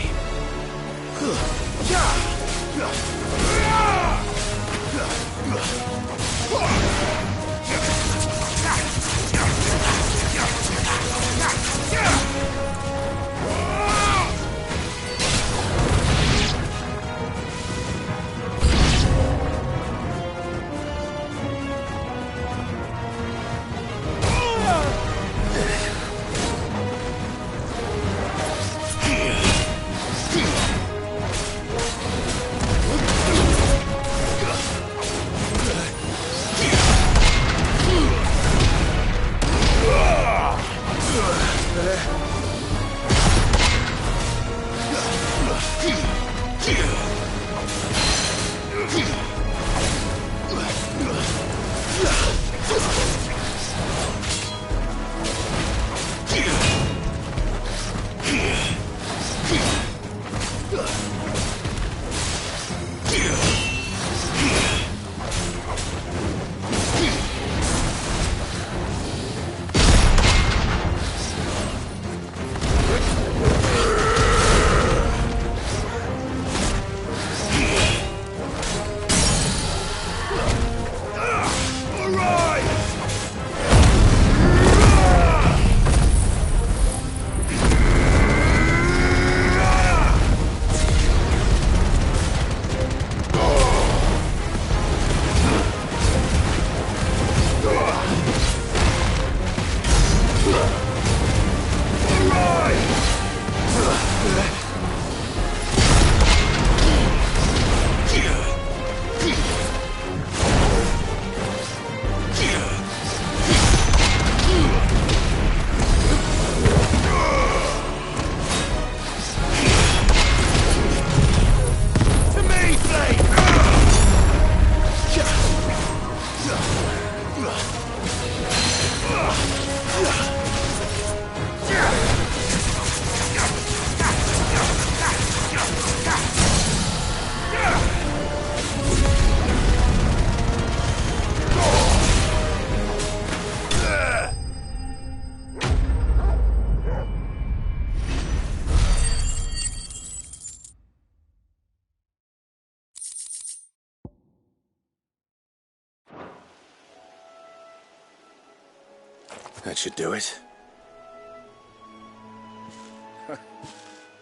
That should do it.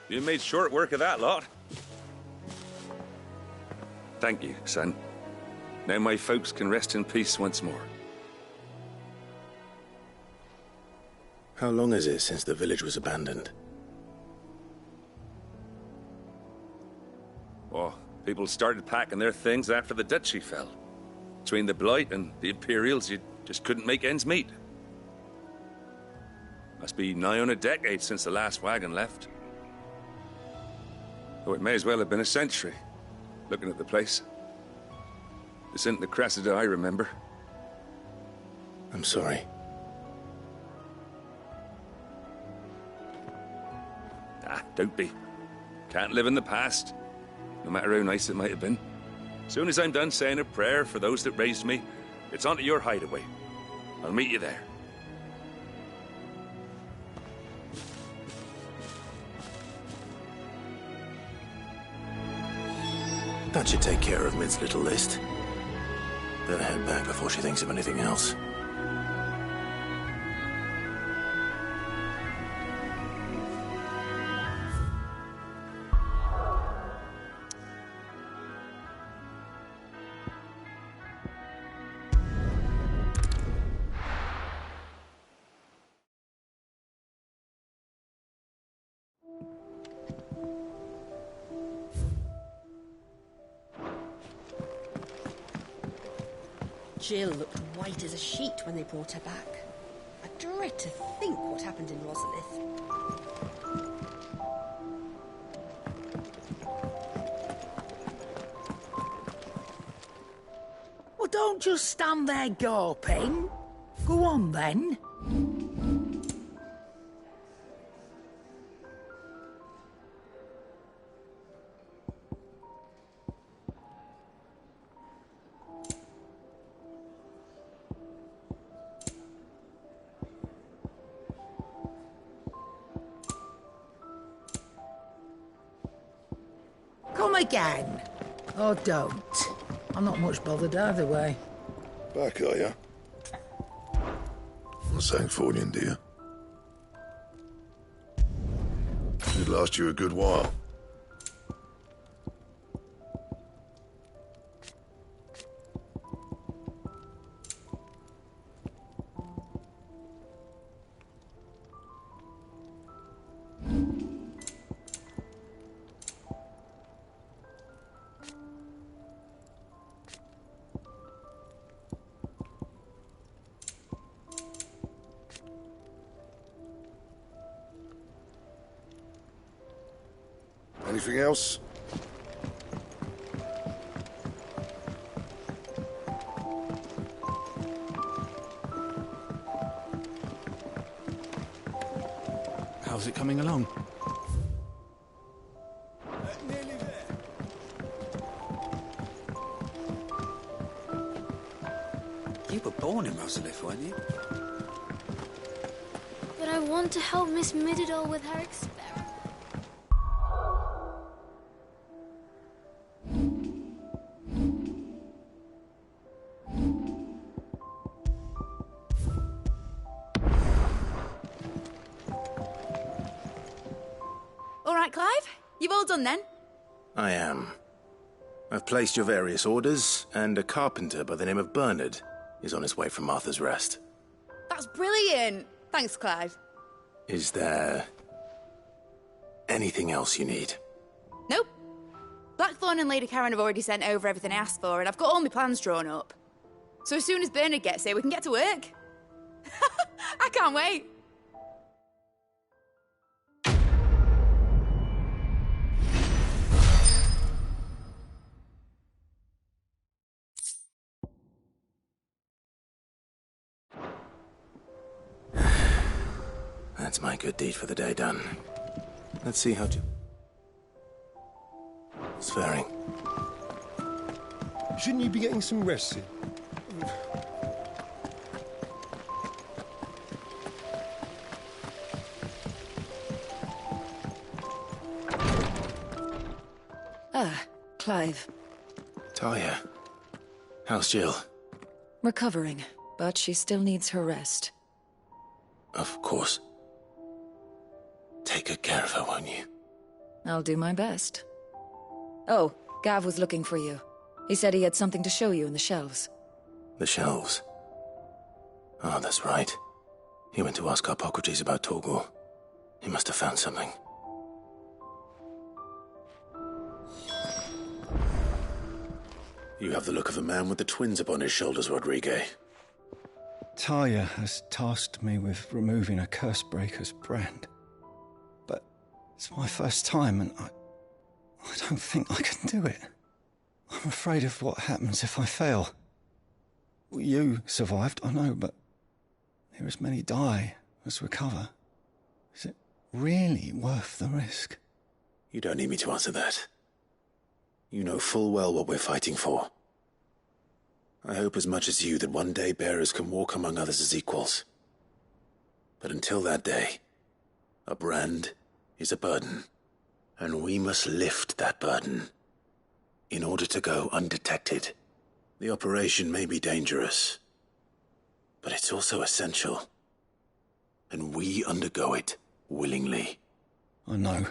You made short work of that lot. Thank you, son. Now my folks can rest in peace once more. How long is it since the village was abandoned? Oh, people started packing their things after the duchy fell. Between the Blight and the Imperials, you just couldn't make ends meet. Must be nigh on a decade since the last wagon left. Oh, it may as well have been a century, looking at the place. This isn't the Cressida I remember. I'm sorry. Ah, don't be. Can't live in the past, no matter how nice it might have been. Soon as I'm done saying a prayer for those that raised me, it's on to your hideaway. I'll meet you there. That should take care of Mid's little list. Better head back before she thinks of anything else. Jill looked white as a sheet when they brought her back. I dread to think what happened in Rosalith. Well, don't just stand there gawping. Go on, then. Come again. Or don't. I'm not much bothered either way. Back, are ya? What's that for you, dear? Should last you a good while. Anything else? How's it coming along? Nearly there. You were born in Rosalith, weren't you? But I want to help Miss Mididol with her experiment. All right, Clive? You've all done then? I am. I've placed your various orders, and a carpenter by the name of Bernard is on his way from Martha's Rest. That's brilliant. Thanks, Clive. Is there anything else you need? Nope. Blackthorn and Lady Karen have already sent over everything I asked for, and I've got all my plans drawn up. So as soon as Bernard gets here, we can get to work. I can't wait. That's my good deed for the day done. Let's see how it's faring. Shouldn't you be getting some rest soon? Ah, Clive. Talia, how's Jill? Recovering, but she still needs her rest. Of course. Take good care of her, won't you? I'll do my best. Oh, Gav was looking for you. He said he had something to show you in the shelves. The shelves. Oh, that's right. He went to ask Harpocrates about Torgor. He must have found something. You have the look of a man with the twins upon his shoulders, Rodrigue. Talia has tasked me with removing a Cursebreaker's brand. But it's my first time, and I don't think I can do it. I'm afraid of what happens if I fail. You survived, I know, but there as many die as recover. Is it really worth the risk? You don't need me to answer that. You know full well what we're fighting for. I hope as much as you that one day bearers can walk among others as equals. But until that day, a brand is a burden, and we must lift that burden in order to go undetected. The operation may be dangerous, but it's also essential, and we undergo it willingly. I know.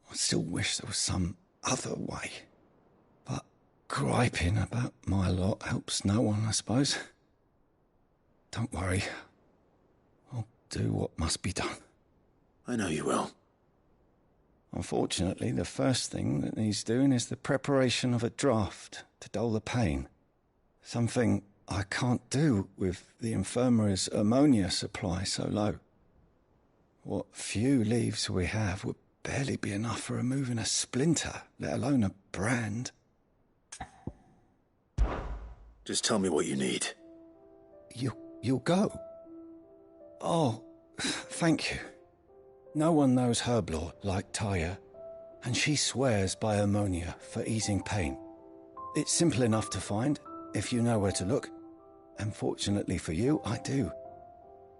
I still wish there was some other way. But griping about my lot helps no one, I suppose. Don't worry. I'll do what must be done. I know you will. Unfortunately, the first thing that needs doing is the preparation of a draft to dull the pain. Something I can't do with the infirmary's ammonia supply so low. What few leaves we have would barely be enough for removing a splinter, let alone a brand. Just tell me what you need. You'll go? Oh, thank you. No one knows Herblore like Taya, and she swears by ammonia for easing pain. It's simple enough to find, if you know where to look. And fortunately for you, I do.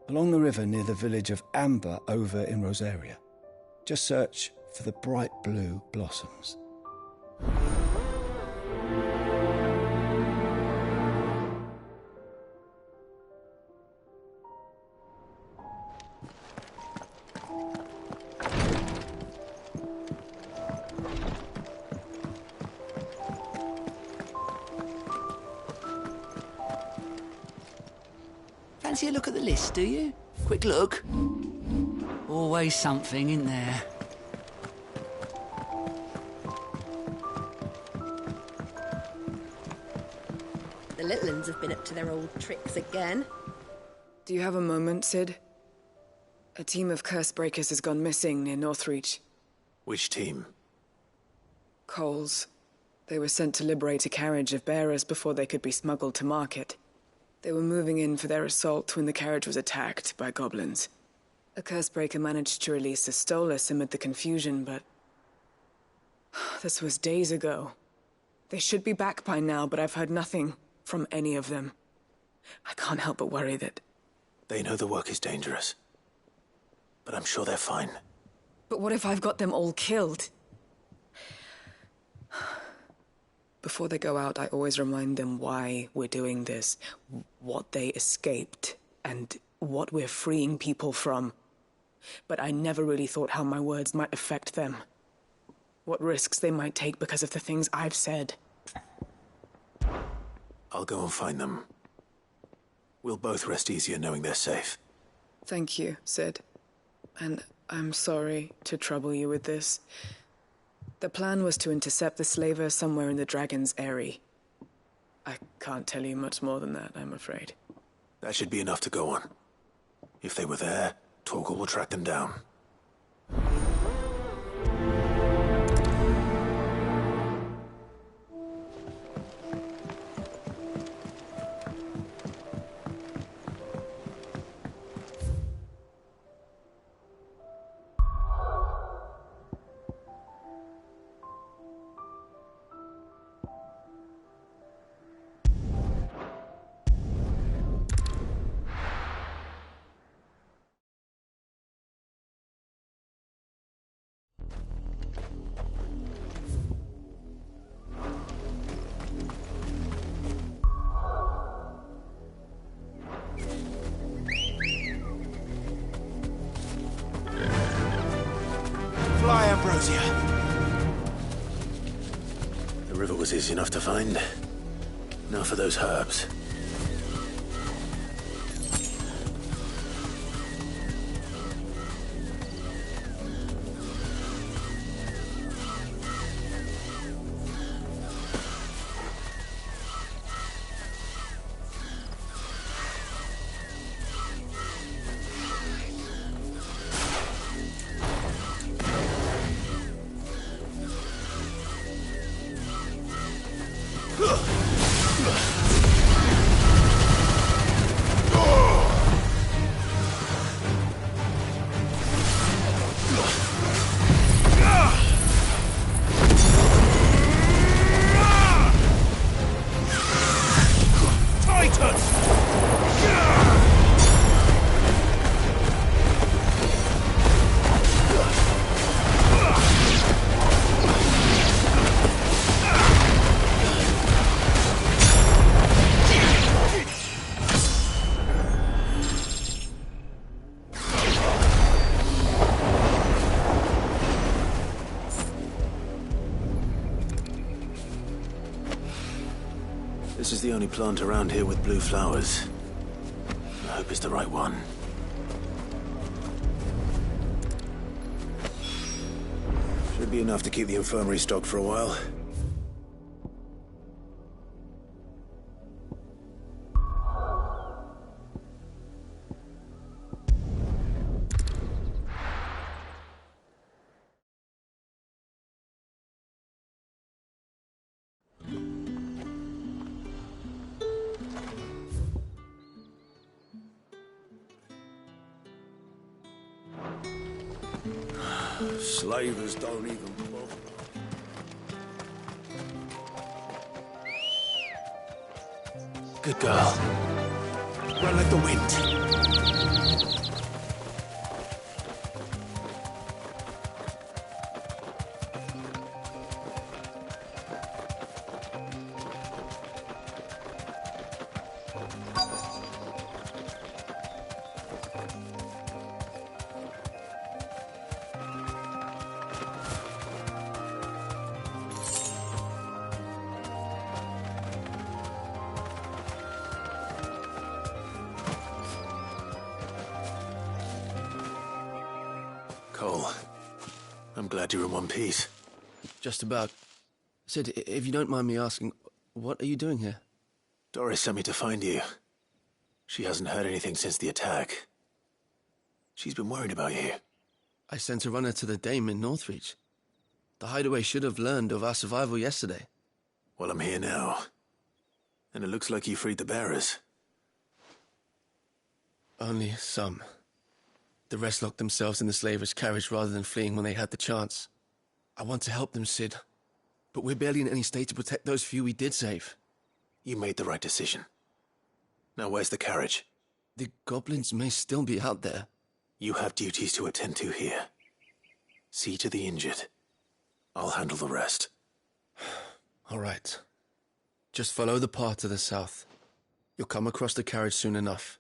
Along the river near the village of Amber over in Rosaria. Just search for the bright blue blossoms. Fancy a look at the list, do you? Quick look. Always something in there. The little uns have been up to their old tricks again. Do you have a moment, Sid? A team of Cursebreakers has gone missing near Northreach. Which team? Coles. They were sent to liberate a carriage of bearers before they could be smuggled to market. They were moving in for their assault when the carriage was attacked by goblins. A Cursebreaker managed to release a Stolas amid the confusion, but... this was days ago. They should be back by now, but I've heard nothing from any of them. I can't help but worry that... They know the work is dangerous, but I'm sure they're fine. But what if I've got them all killed? Before they go out, I always remind them why we're doing this, what they escaped, and what we're freeing people from. But I never really thought how my words might affect them. What risks they might take because of the things I've said. I'll go and find them. We'll both rest easier knowing they're safe. Thank you, Sid. And I'm sorry to trouble you with this. The plan was to intercept the slaver somewhere in the Dragon's Eyrie. I can't tell you much more than that, I'm afraid. That should be enough to go on. If they were there, Torgal will track them down. was easy enough to find. Now for those herbs. This is the only plant around here with blue flowers. I hope it's the right one. Should be enough to keep the infirmary stocked for a while. Slavers don't even bother. Good girl. Run like the wind. Cole, I'm glad you're in one piece. Just about. Sid, if you don't mind me asking, what are you doing here? Doris sent me to find you. She hasn't heard anything since the attack. She's been worried about you. I sent a runner to the Dame in Northreach. The hideaway should have learned of our survival yesterday. Well, I'm here now. And it looks like you freed the bearers. Only some. The rest locked themselves in the slaver's carriage rather than fleeing when they had the chance. I want to help them, Sid. But we're barely in any state to protect those few we did save. You made the right decision. Now where's the carriage? The goblins may still be out there. You have duties to attend to here. See to the injured. I'll handle the rest. All right. Just follow the path to the south. You'll come across the carriage soon enough.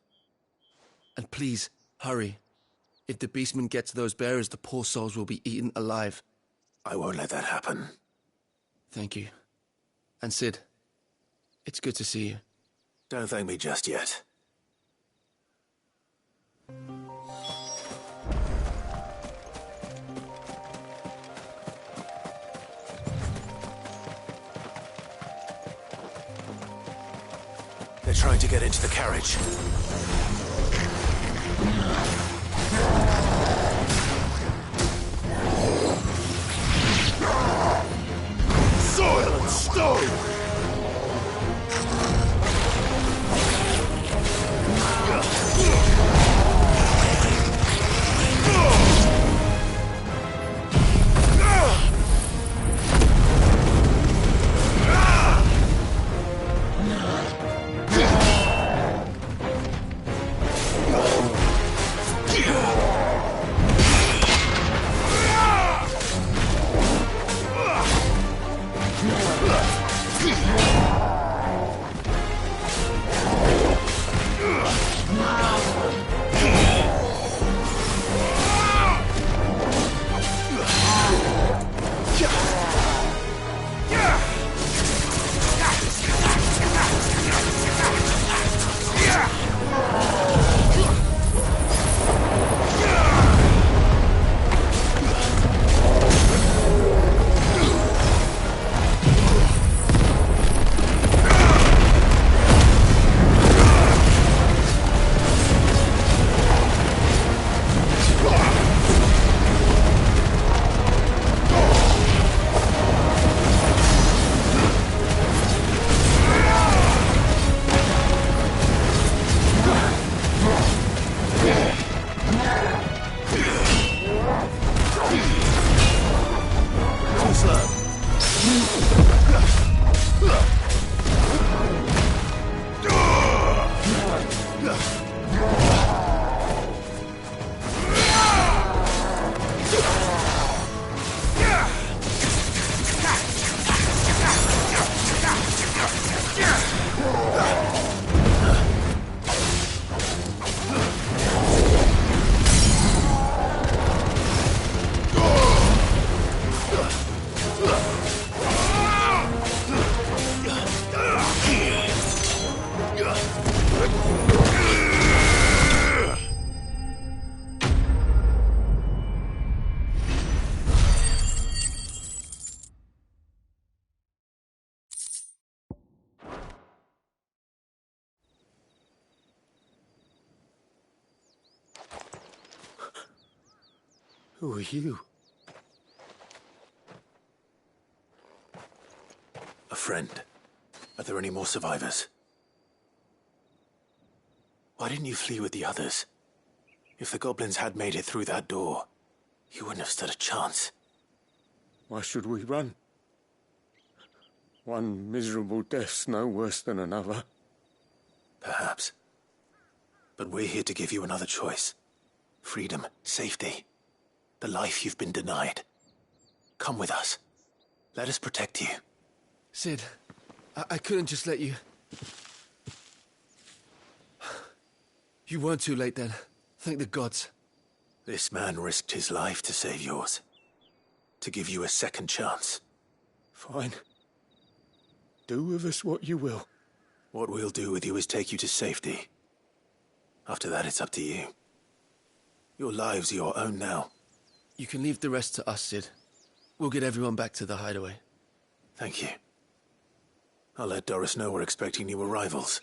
And please, hurry. If the beastmen get to those bearers, the poor souls will be eaten alive. I won't let that happen. Thank you. And Sid, it's good to see you. Don't thank me just yet. They're trying to get into the carriage. Soil and stone! Who are you? A friend. Are there any more survivors? Why didn't you flee with the others? If the goblins had made it through that door, you wouldn't have stood a chance. Why should we run? One miserable death's no worse than another. Perhaps. But we're here to give you another choice. Freedom, safety, the life you've been denied. Come with us. Let us protect you. Sid, I couldn't just let you... You weren't too late then. Thank the gods. This man risked his life to save yours. To give you a second chance. Fine. Do with us what you will. What we'll do with you is take you to safety. After that, it's up to you. Your lives are your own now. You can leave the rest to us, Sid. We'll get everyone back to the hideaway. Thank you. I'll let Doris know we're expecting new arrivals.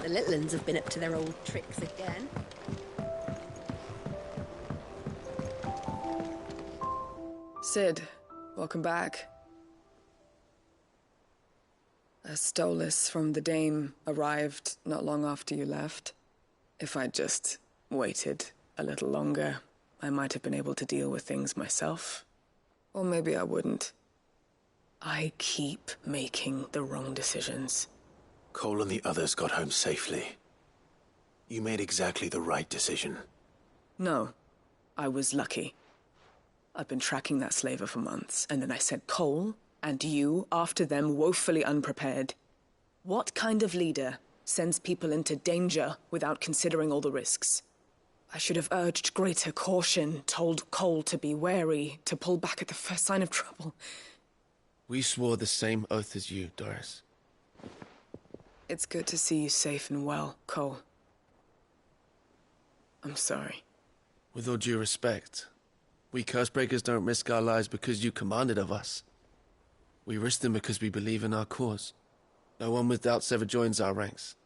The little uns have been up to their old tricks again. Sid, welcome back. A Stolas from the Dame arrived not long after you left. If I'd just waited a little longer, I might have been able to deal with things myself. Or maybe I wouldn't. I keep making the wrong decisions. Cole and the others got home safely. You made exactly the right decision. No, I was lucky. I've been tracking that slaver for months, and then I sent Cole and you after them woefully unprepared. What kind of leader sends people into danger without considering all the risks? I should have urged greater caution, told Cole to be wary, to pull back at the first sign of trouble. We swore the same oath as you, Doris. It's good to see you safe and well, Cole. I'm sorry. With all due respect, we Cursebreakers don't risk our lives because you commanded of us. We risk them because we believe in our cause. No one with doubts ever joins our ranks.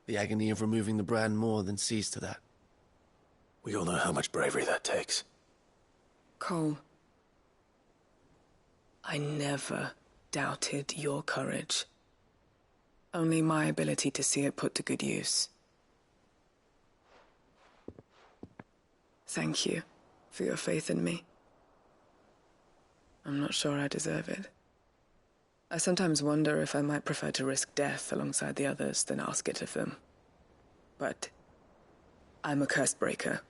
The agony of removing the brand more than sees to that. We all know how much bravery that takes. Cole, I never doubted your courage. Only my ability to see it put to good use. Thank you for your faith in me. I'm not sure I deserve it. I sometimes wonder if I might prefer to risk death alongside the others than ask it of them. But I'm a Cursebreaker.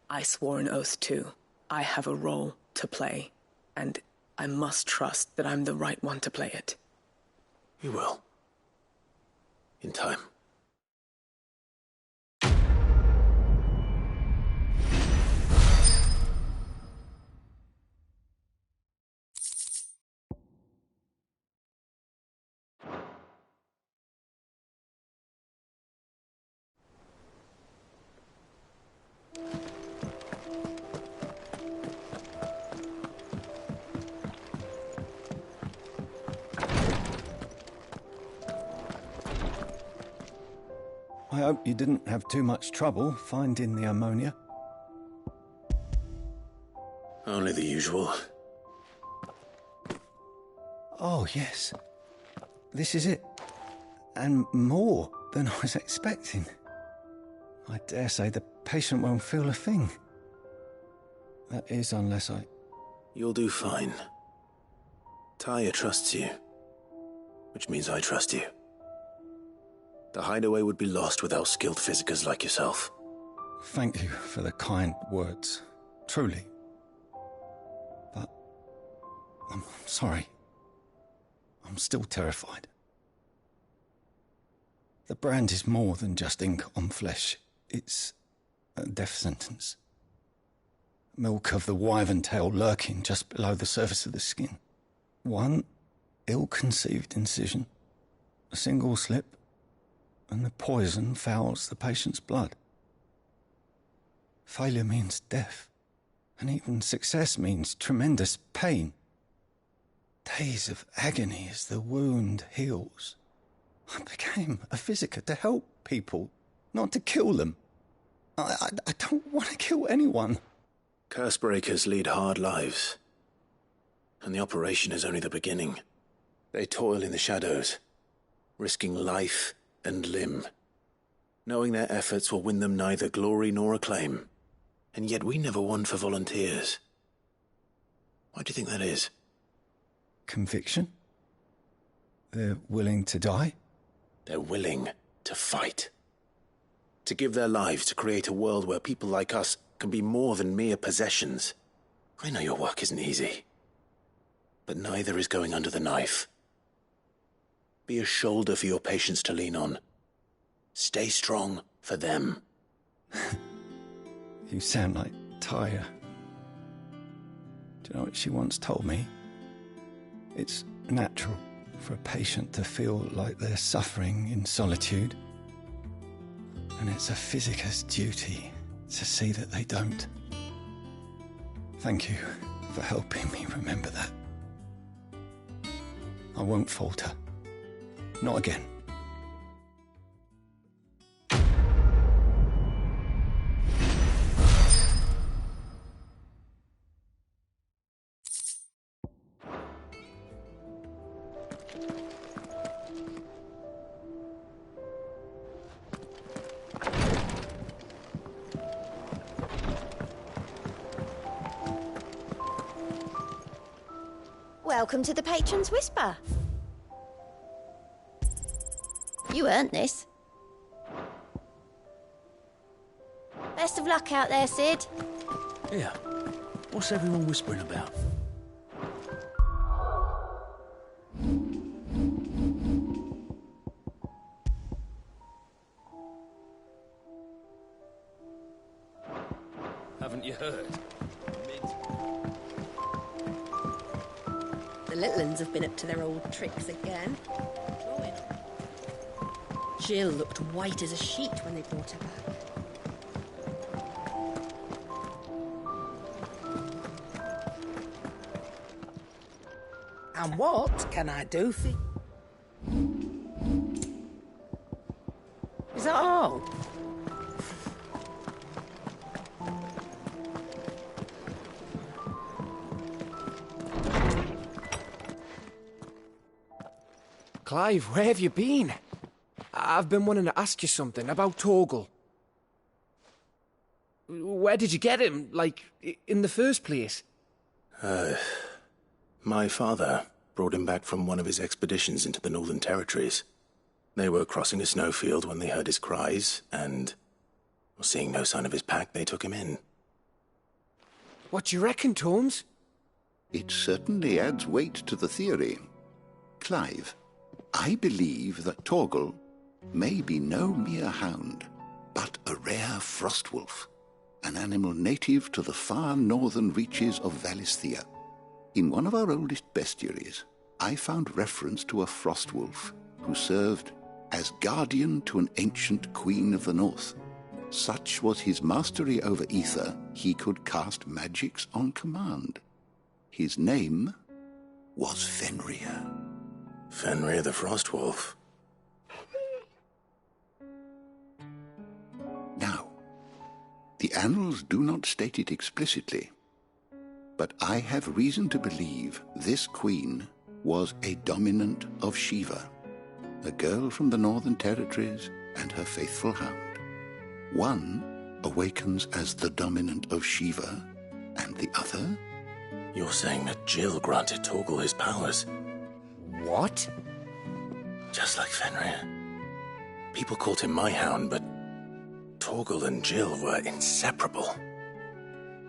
I swore an oath too. I have a role to play, and I must trust that I'm the right one to play it. You will. In time. I hope you didn't have too much trouble finding the ammonia. Only the usual. Oh, yes. This is it. And more than I was expecting. I dare say the patient won't feel a thing. That is, unless I... You'll do fine. Tyre trusts you. Which means I trust you. The hideaway would be lost without skilled physicers like yourself. Thank you for the kind words. Truly. But... I'm sorry. I'm still terrified. The brand is more than just ink on flesh. It's a death sentence. milk of the wyvern tail lurking just below the surface of the skin. One ill-conceived incision, a single slip, and the poison fouls the patient's blood. Failure means death, and even success means tremendous pain. Days of agony as the wound heals. I became a physicker to help people, not to kill them. I don't want to kill anyone. Cursebreakers lead hard lives, and the operation is only the beginning. They toil in the shadows, risking life and limb, knowing their efforts will win them neither glory nor acclaim. And yet we never won for volunteers. Why do you think that is? Conviction? They're willing to die? They're willing to fight. To give their lives to create a world where people like us can be more than mere possessions. I know your work isn't easy, but neither is going under the knife. Be a shoulder for your patients to lean on. Stay strong for them. You sound like Tyre. Do you know what she once told me? It's natural for a patient to feel like they're suffering in solitude. And it's a physicer's duty to see that they don't. Thank you for helping me remember that. I won't falter. Not again. Welcome to the Patron's Whisper. You earned this. Best of luck out there, Sid. Yeah. What's everyone whispering about? Haven't you heard? The little uns have been up to their old tricks again. Jill looked white as a sheet when they brought her back. And what can I do for you? Is that all? Clive, where have you been? I've been wanting to ask you something about Torgal. Where did you get him, like, in the first place? My father brought him back from one of his expeditions into the Northern Territories. They were crossing a snowfield when they heard his cries, and, seeing no sign of his pack, they took him in. What do you reckon, Torms? It certainly adds weight to the theory. Clive, I believe that Torgal may be no mere hound, but a rare frostwolf, an animal native to the far northern reaches of Valisthea. In one of our oldest bestiaries, I found reference to a frostwolf who served as guardian to an ancient queen of the north. Such was his mastery over ether, he could cast magics on command. His name was Fenrir. Fenrir the Frostwolf. Now, the annals do not state it explicitly, but I have reason to believe this queen was a dominant of Shiva, a girl from the Northern Territories and her faithful hound. One awakens as the dominant of Shiva, and the other... You're saying that Jill granted Torgal his powers? What? Just like Fenrir. People called him my hound, but Torgal and Jill were inseparable.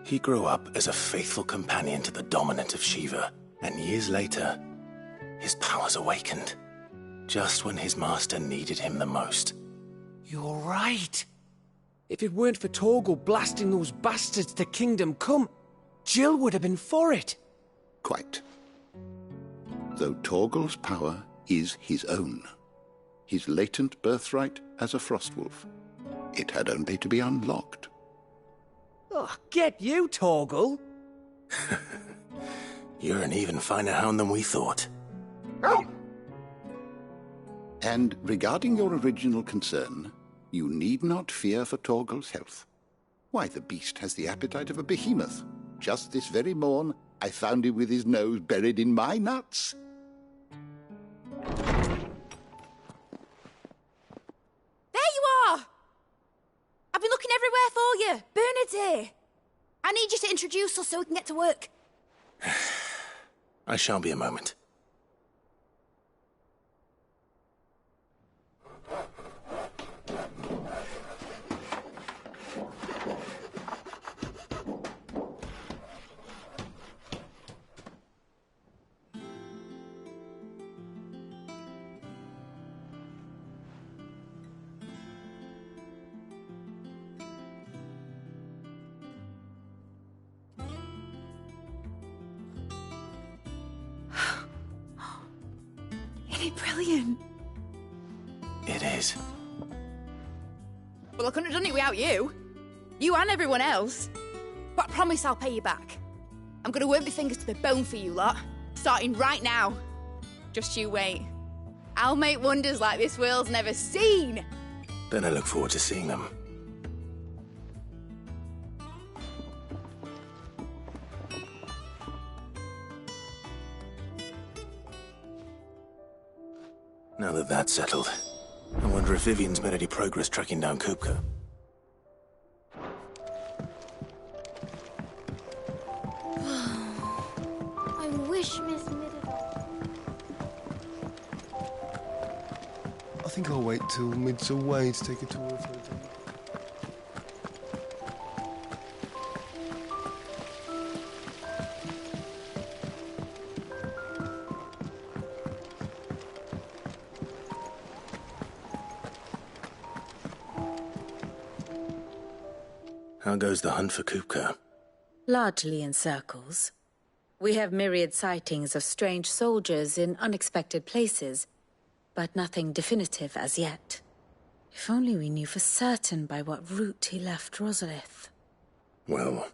He grew up as a faithful companion to the dominant of Shiva, and years later, his powers awakened, just when his master needed him the most. You're right. If it weren't for Torgal blasting those bastards to Kingdom Come, Jill would have been for it. Quite. Though Torgal's power is his own. His latent birthright as a Frostwolf. It had only to be unlocked. Oh, get you, Torgal. You're an even finer hound than we thought. And regarding your original concern, you need not fear for Torgal's health. Why, the beast has the appetite of a behemoth. Just this very morn, I found him with his nose buried in my nuts. There you are! I've been looking everywhere for you. Bernard's here. I need you to introduce us so we can get to work. I shan't be a moment. Isn't it brilliant? It is. Well, I couldn't have done it without you. You and everyone else. But I promise I'll pay you back. I'm gonna work my fingers to the bone for you lot. Starting right now. Just you wait. I'll make wonders like this world's never seen. Then I look forward to seeing them. Now that that's settled, I wonder if Vivian's made any progress tracking down Kupka. I wish Miss Mididor... I think I'll wait till Mid's away to take a tour of her. How goes the hunt for Kupka? Largely in circles. We have myriad sightings of strange soldiers in unexpected places, but nothing definitive as yet. If only we knew for certain by what route he left Rosalith. Well,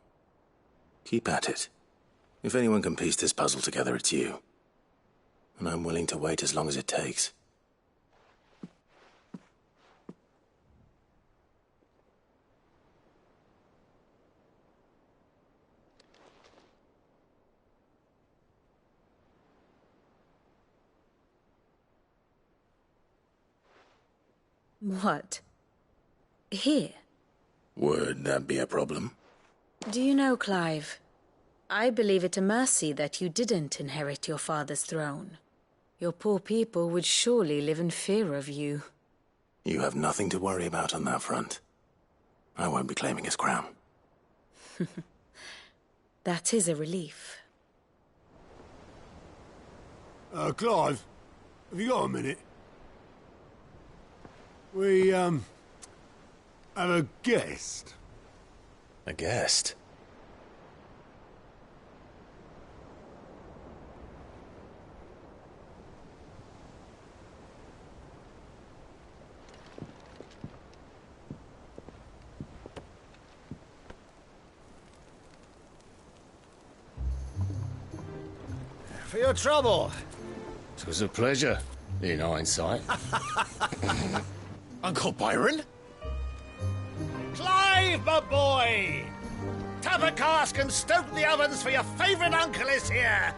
keep at it. If anyone can piece this puzzle together, it's you. And I'm willing to wait as long as it takes. What? Here? Would that be a problem? Do you know, Clive? I believe it a mercy that you didn't inherit your father's throne. Your poor people would surely live in fear of you. You have nothing to worry about on that front. I won't be claiming his crown. That is a relief. Clive, have you got a minute? We, have a guest. A guest? For your trouble. 'Twas a pleasure, in hindsight. Uncle Byron? Clive, my boy! Tap a cask and stoke the ovens, for your favourite uncle is here!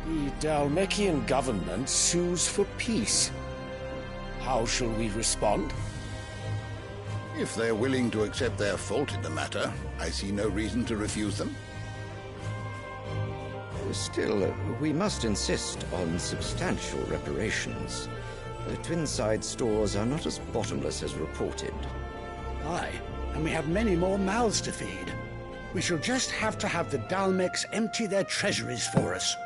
The Dalmekian government sues for peace. How shall we respond? If they're willing to accept their fault in the matter, I see no reason to refuse them. Still, we must insist on substantial reparations. The Twinside stores are not as bottomless as reported. Aye, and we have many more mouths to feed. We shall just have to have the Dalmex empty their treasuries for us.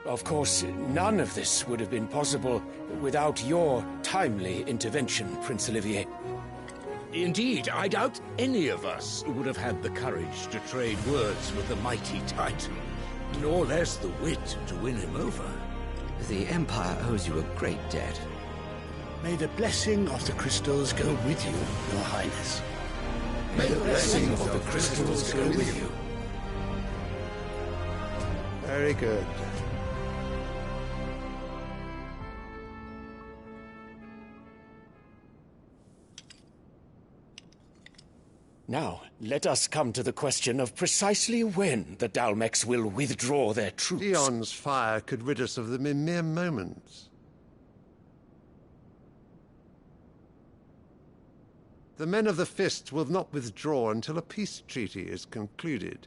Of course, none of this would have been possible without your timely intervention, Prince Olivier. Indeed, I doubt any of us would have had the courage to trade words with the mighty Titan, nor less the wit to win him over. The Empire owes you a great debt. May the blessing of the crystals go with you, Your Highness. May the blessing of the crystals go with you. Very good. Now, let us come to the question of precisely when the Dalmex will withdraw their troops. Dion's fire could rid us of them in mere moments. The men of the Fist will not withdraw until a peace treaty is concluded.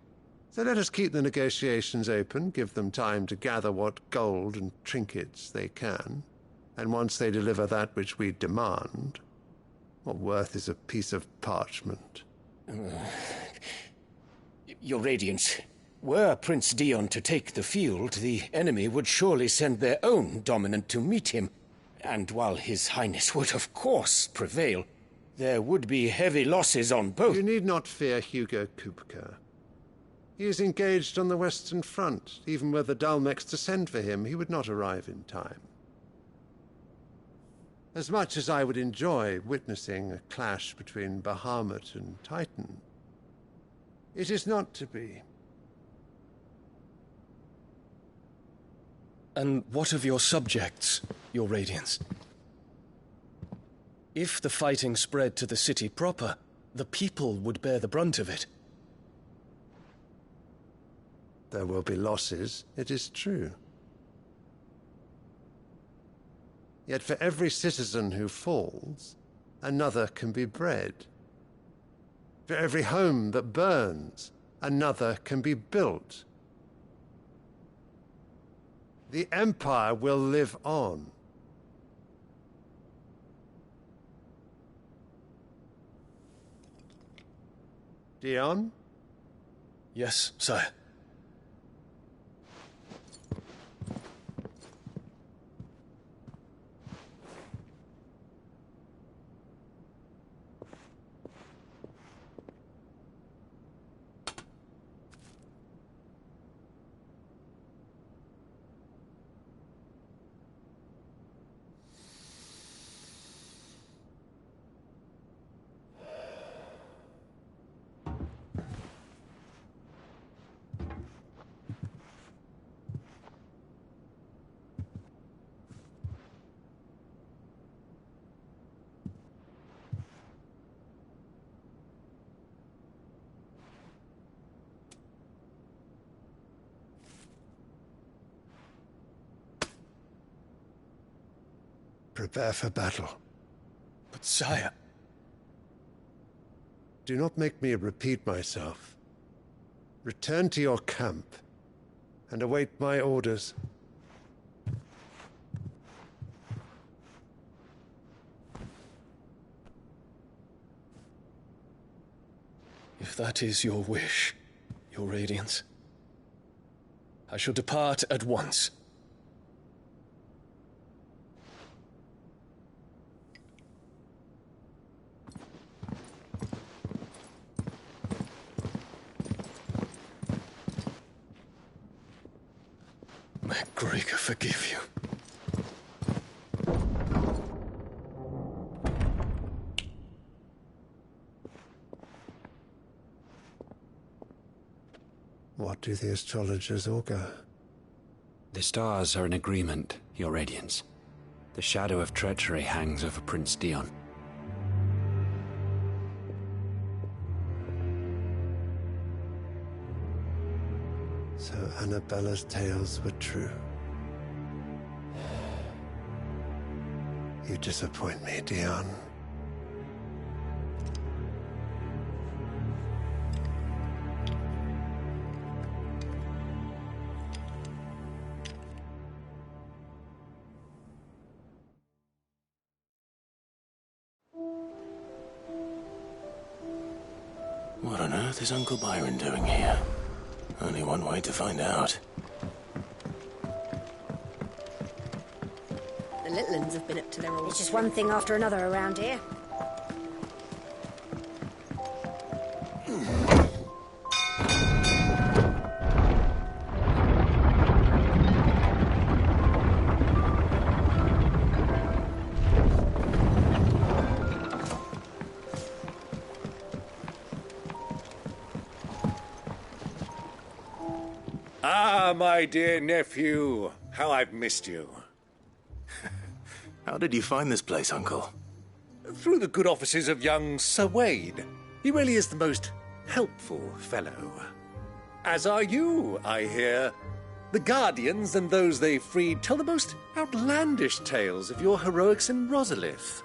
So let us keep the negotiations open, give them time to gather what gold and trinkets they can, and once they deliver that which we demand, what worth is a piece of parchment? Your Radiance, were Prince Dion to take the field, the enemy would surely send their own dominant to meet him. And while His Highness would of course prevail, there would be heavy losses on both. You need not fear Hugo Kupka. He is engaged on the Western Front. Even were the Dalmex to send for him, he would not arrive in time. As much as I would enjoy witnessing a clash between Bahamut and Titan, it is not to be. And what of your subjects, Your Radiance? If the fighting spread to the city proper, the people would bear the brunt of it. There will be losses, it is true. Yet for every citizen who falls, another can be bred. For every home that burns, another can be built. The Empire will live on. Dion? Yes, sire. Prepare for battle. But sire... Do not make me repeat myself. Return to your camp and await my orders. If that is your wish, Your Radiance, I shall depart at once. May Gregor forgive you. What do the astrologers augur? The stars are in agreement, Your Radiance. The shadow of treachery hangs over Prince Dion. So Annabella's tales were true. You disappoint me, Dion. What on earth is Uncle Byron doing here? Only one way to find out. The little uns have been up to their old... It's just one thing after another around here. Ah, my dear nephew. How I've missed you. How did you find this place, Uncle? Through the good offices of young Sir Wade. He really is the most helpful fellow. As are you, I hear. The Guardians and those they freed tell the most outlandish tales of your heroics in Rosalith.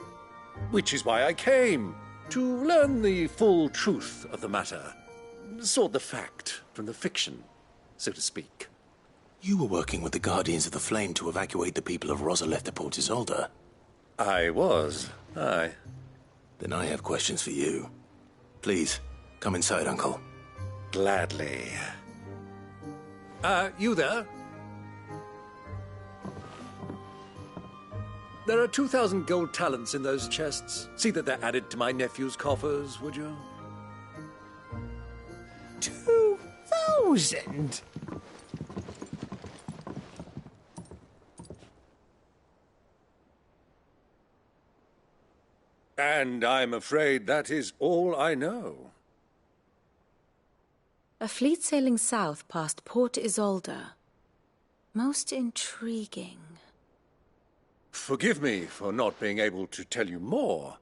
Which is why I came, to learn the full truth of the matter. Sort the fact from the fiction, so to speak. You were working with the Guardians of the Flame to evacuate the people of Rosalith to Port Isolde. I was, aye. Then I have questions for you. Please, come inside, Uncle. Gladly. You there? There are 2,000 gold talents in those chests. See that they're added to my nephew's coffers, would you? 2,000? And I'm afraid that is all I know. A fleet sailing south past Port Isolde. Most intriguing. Forgive me for not being able to tell you more.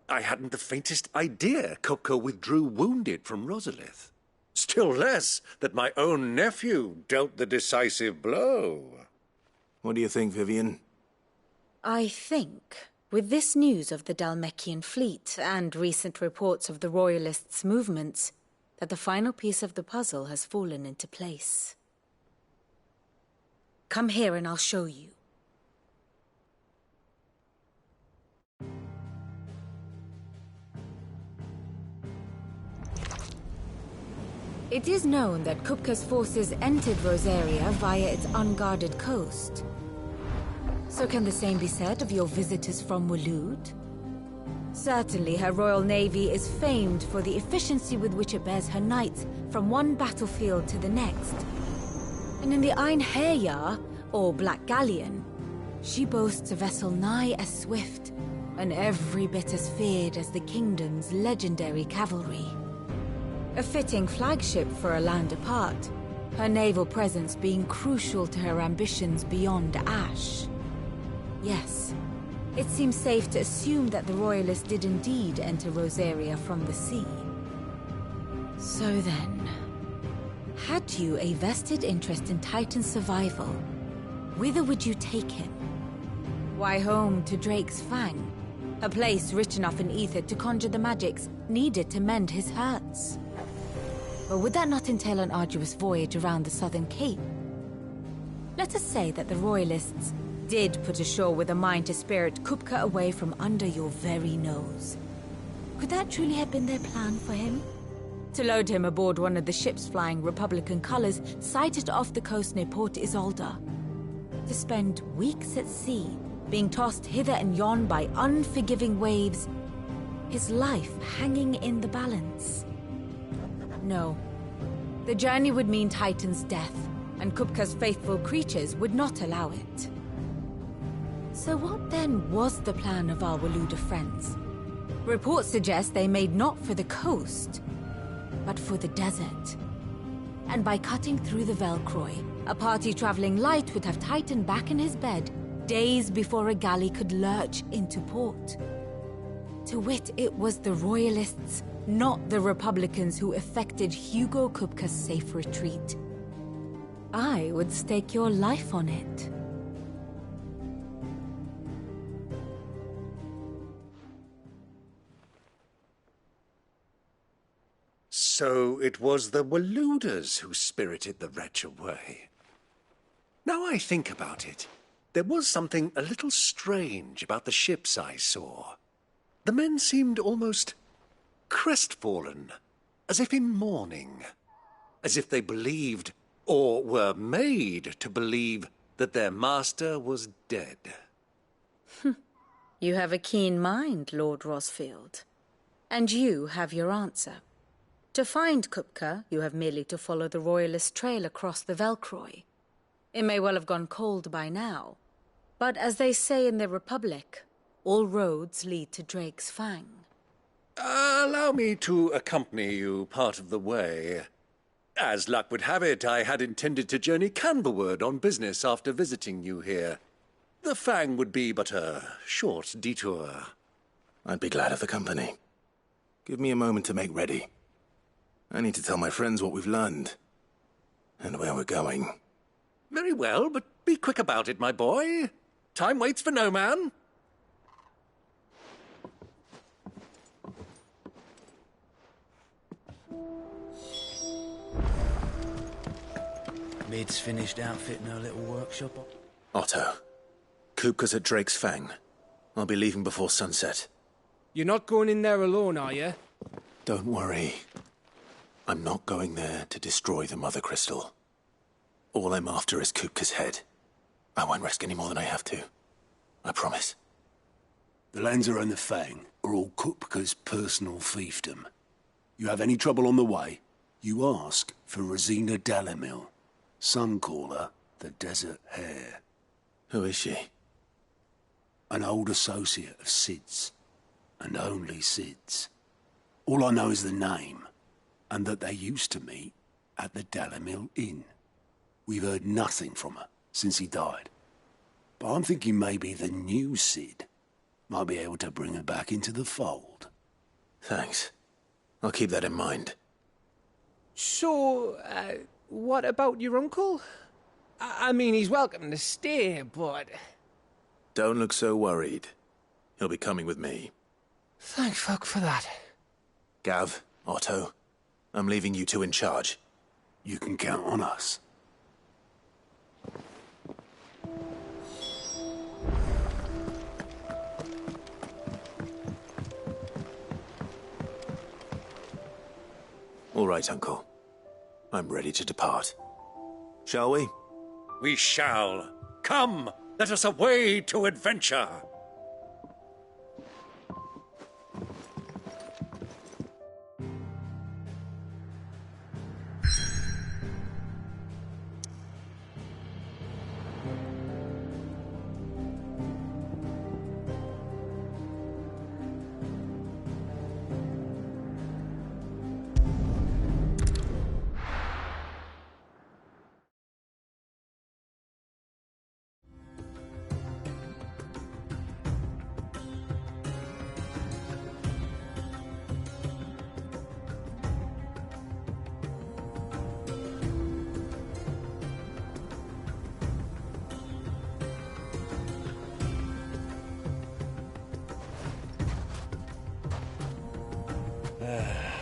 I hadn't the faintest idea Kupka withdrew wounded from Rosalith. Still less that my own nephew dealt the decisive blow. What do you think, Vivian? I think, with this news of the Dhalmekian fleet and recent reports of the Royalists' movements, that the final piece of the puzzle has fallen into place. Come here and I'll show you. It is known that Kupka's forces entered Rosaria via its unguarded coast. So can the same be said of your visitors from Waloed? Certainly her Royal Navy is famed for the efficiency with which it bears her knights from one battlefield to the next. And in the Einherjar, or Black Galleon, she boasts a vessel nigh as swift and every bit as feared as the kingdom's legendary cavalry. A fitting flagship for a land apart, her naval presence being crucial to her ambitions beyond Ash. Yes, it seems safe to assume that the Royalists did indeed enter Rosaria from the sea. So then, had you a vested interest in Titan's survival, whither would you take him? Why, home to Drake's Fang, a place rich enough in ether to conjure the magics needed to mend his hurts. Or would that not entail an arduous voyage around the southern cape? Let us say that the Royalists did put ashore with a mind to spirit Kupka away from under your very nose. Could that truly have been their plan for him? To load him aboard one of the ships flying Republican colors sighted off the coast near Port Isolde. To spend weeks at sea, being tossed hither and yon by unforgiving waves, his life hanging in the balance. No. The journey would mean Titan's death, and Kupka's faithful creatures would not allow it. So what then was the plan of our Waluda friends? Reports suggest they made not for the coast, but for the desert. And by cutting through the Velcroy, a party traveling light would have Titan back in his bed days before a galley could lurch into port. To wit, it was the Royalists, not the Republicans, who effected Hugo Kupka's safe retreat. I would stake your life on it. So it was the Waludas who spirited the wretch away. Now I think about it, there was something a little strange about the ships I saw. The men seemed almost crestfallen, as if in mourning, as if they believed, or were made to believe, that their master was dead. You have a keen mind, Lord Rosfield. And you have your answer. To find Kupka, you have merely to follow the Royalist trail across the Velcroy. It may well have gone cold by now, but as they say in the Republic, all roads lead to Drake's Fang. Allow me to accompany you part of the way. As luck would have it, I had intended to journey Canberward on business after visiting you here. The Fang would be but a short detour. I'd be glad of the company. Give me a moment to make ready. I need to tell my friends what we've learned, and where we're going. Very well, but be quick about it, my boy. Time waits for no man. Mid's finished outfitting her little workshop. Otto, Kupka's at Drake's Fang. I'll be leaving before sunset. You're not going in there alone, are you? Don't worry. I'm not going there to destroy the Mother Crystal. All I'm after is Kupka's head. I won't risk any more than I have to. I promise. The Lancer and the Fang are all Kupka's personal fiefdom. You have any trouble on the way, you ask for Rosina Dalamil. Some call her the Desert Hare. Who is she? An old associate of Sid's. And only Sid's. All I know is the name, and that they used to meet at the Dalamil Inn. We've heard nothing from her since he died. But I'm thinking maybe the new Sid might be able to bring her back into the fold. Thanks. I'll keep that in mind. So, what about your uncle? I mean, he's welcome to stay, but... Don't look so worried. He'll be coming with me. Thank fuck for that. Gav, Otto, I'm leaving you two in charge. You can count on us. All right, Uncle. I'm ready to depart. Shall we? We shall. Come, let us away to adventure.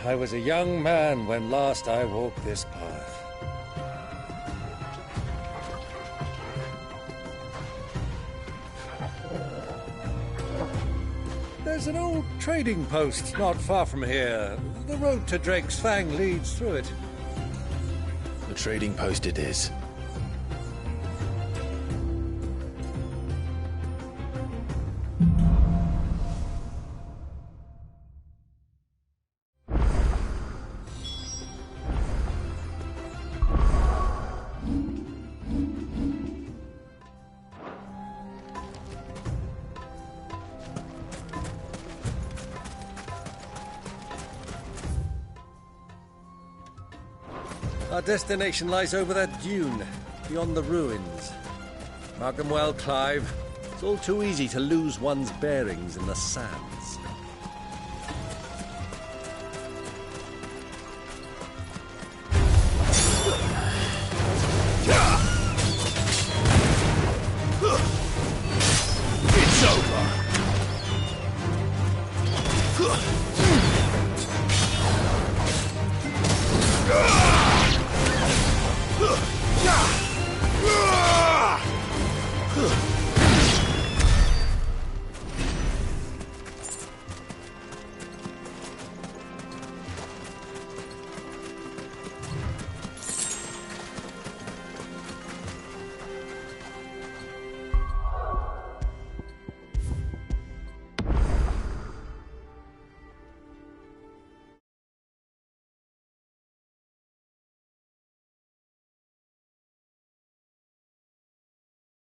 I was a young man when last I walked this path. There's an old trading post not far from here. The road to Drake's Fang leads through it. The trading post it is. Our destination lies over that dune, beyond the ruins. Mark them well, Clive. It's all too easy to lose one's bearings in the sand.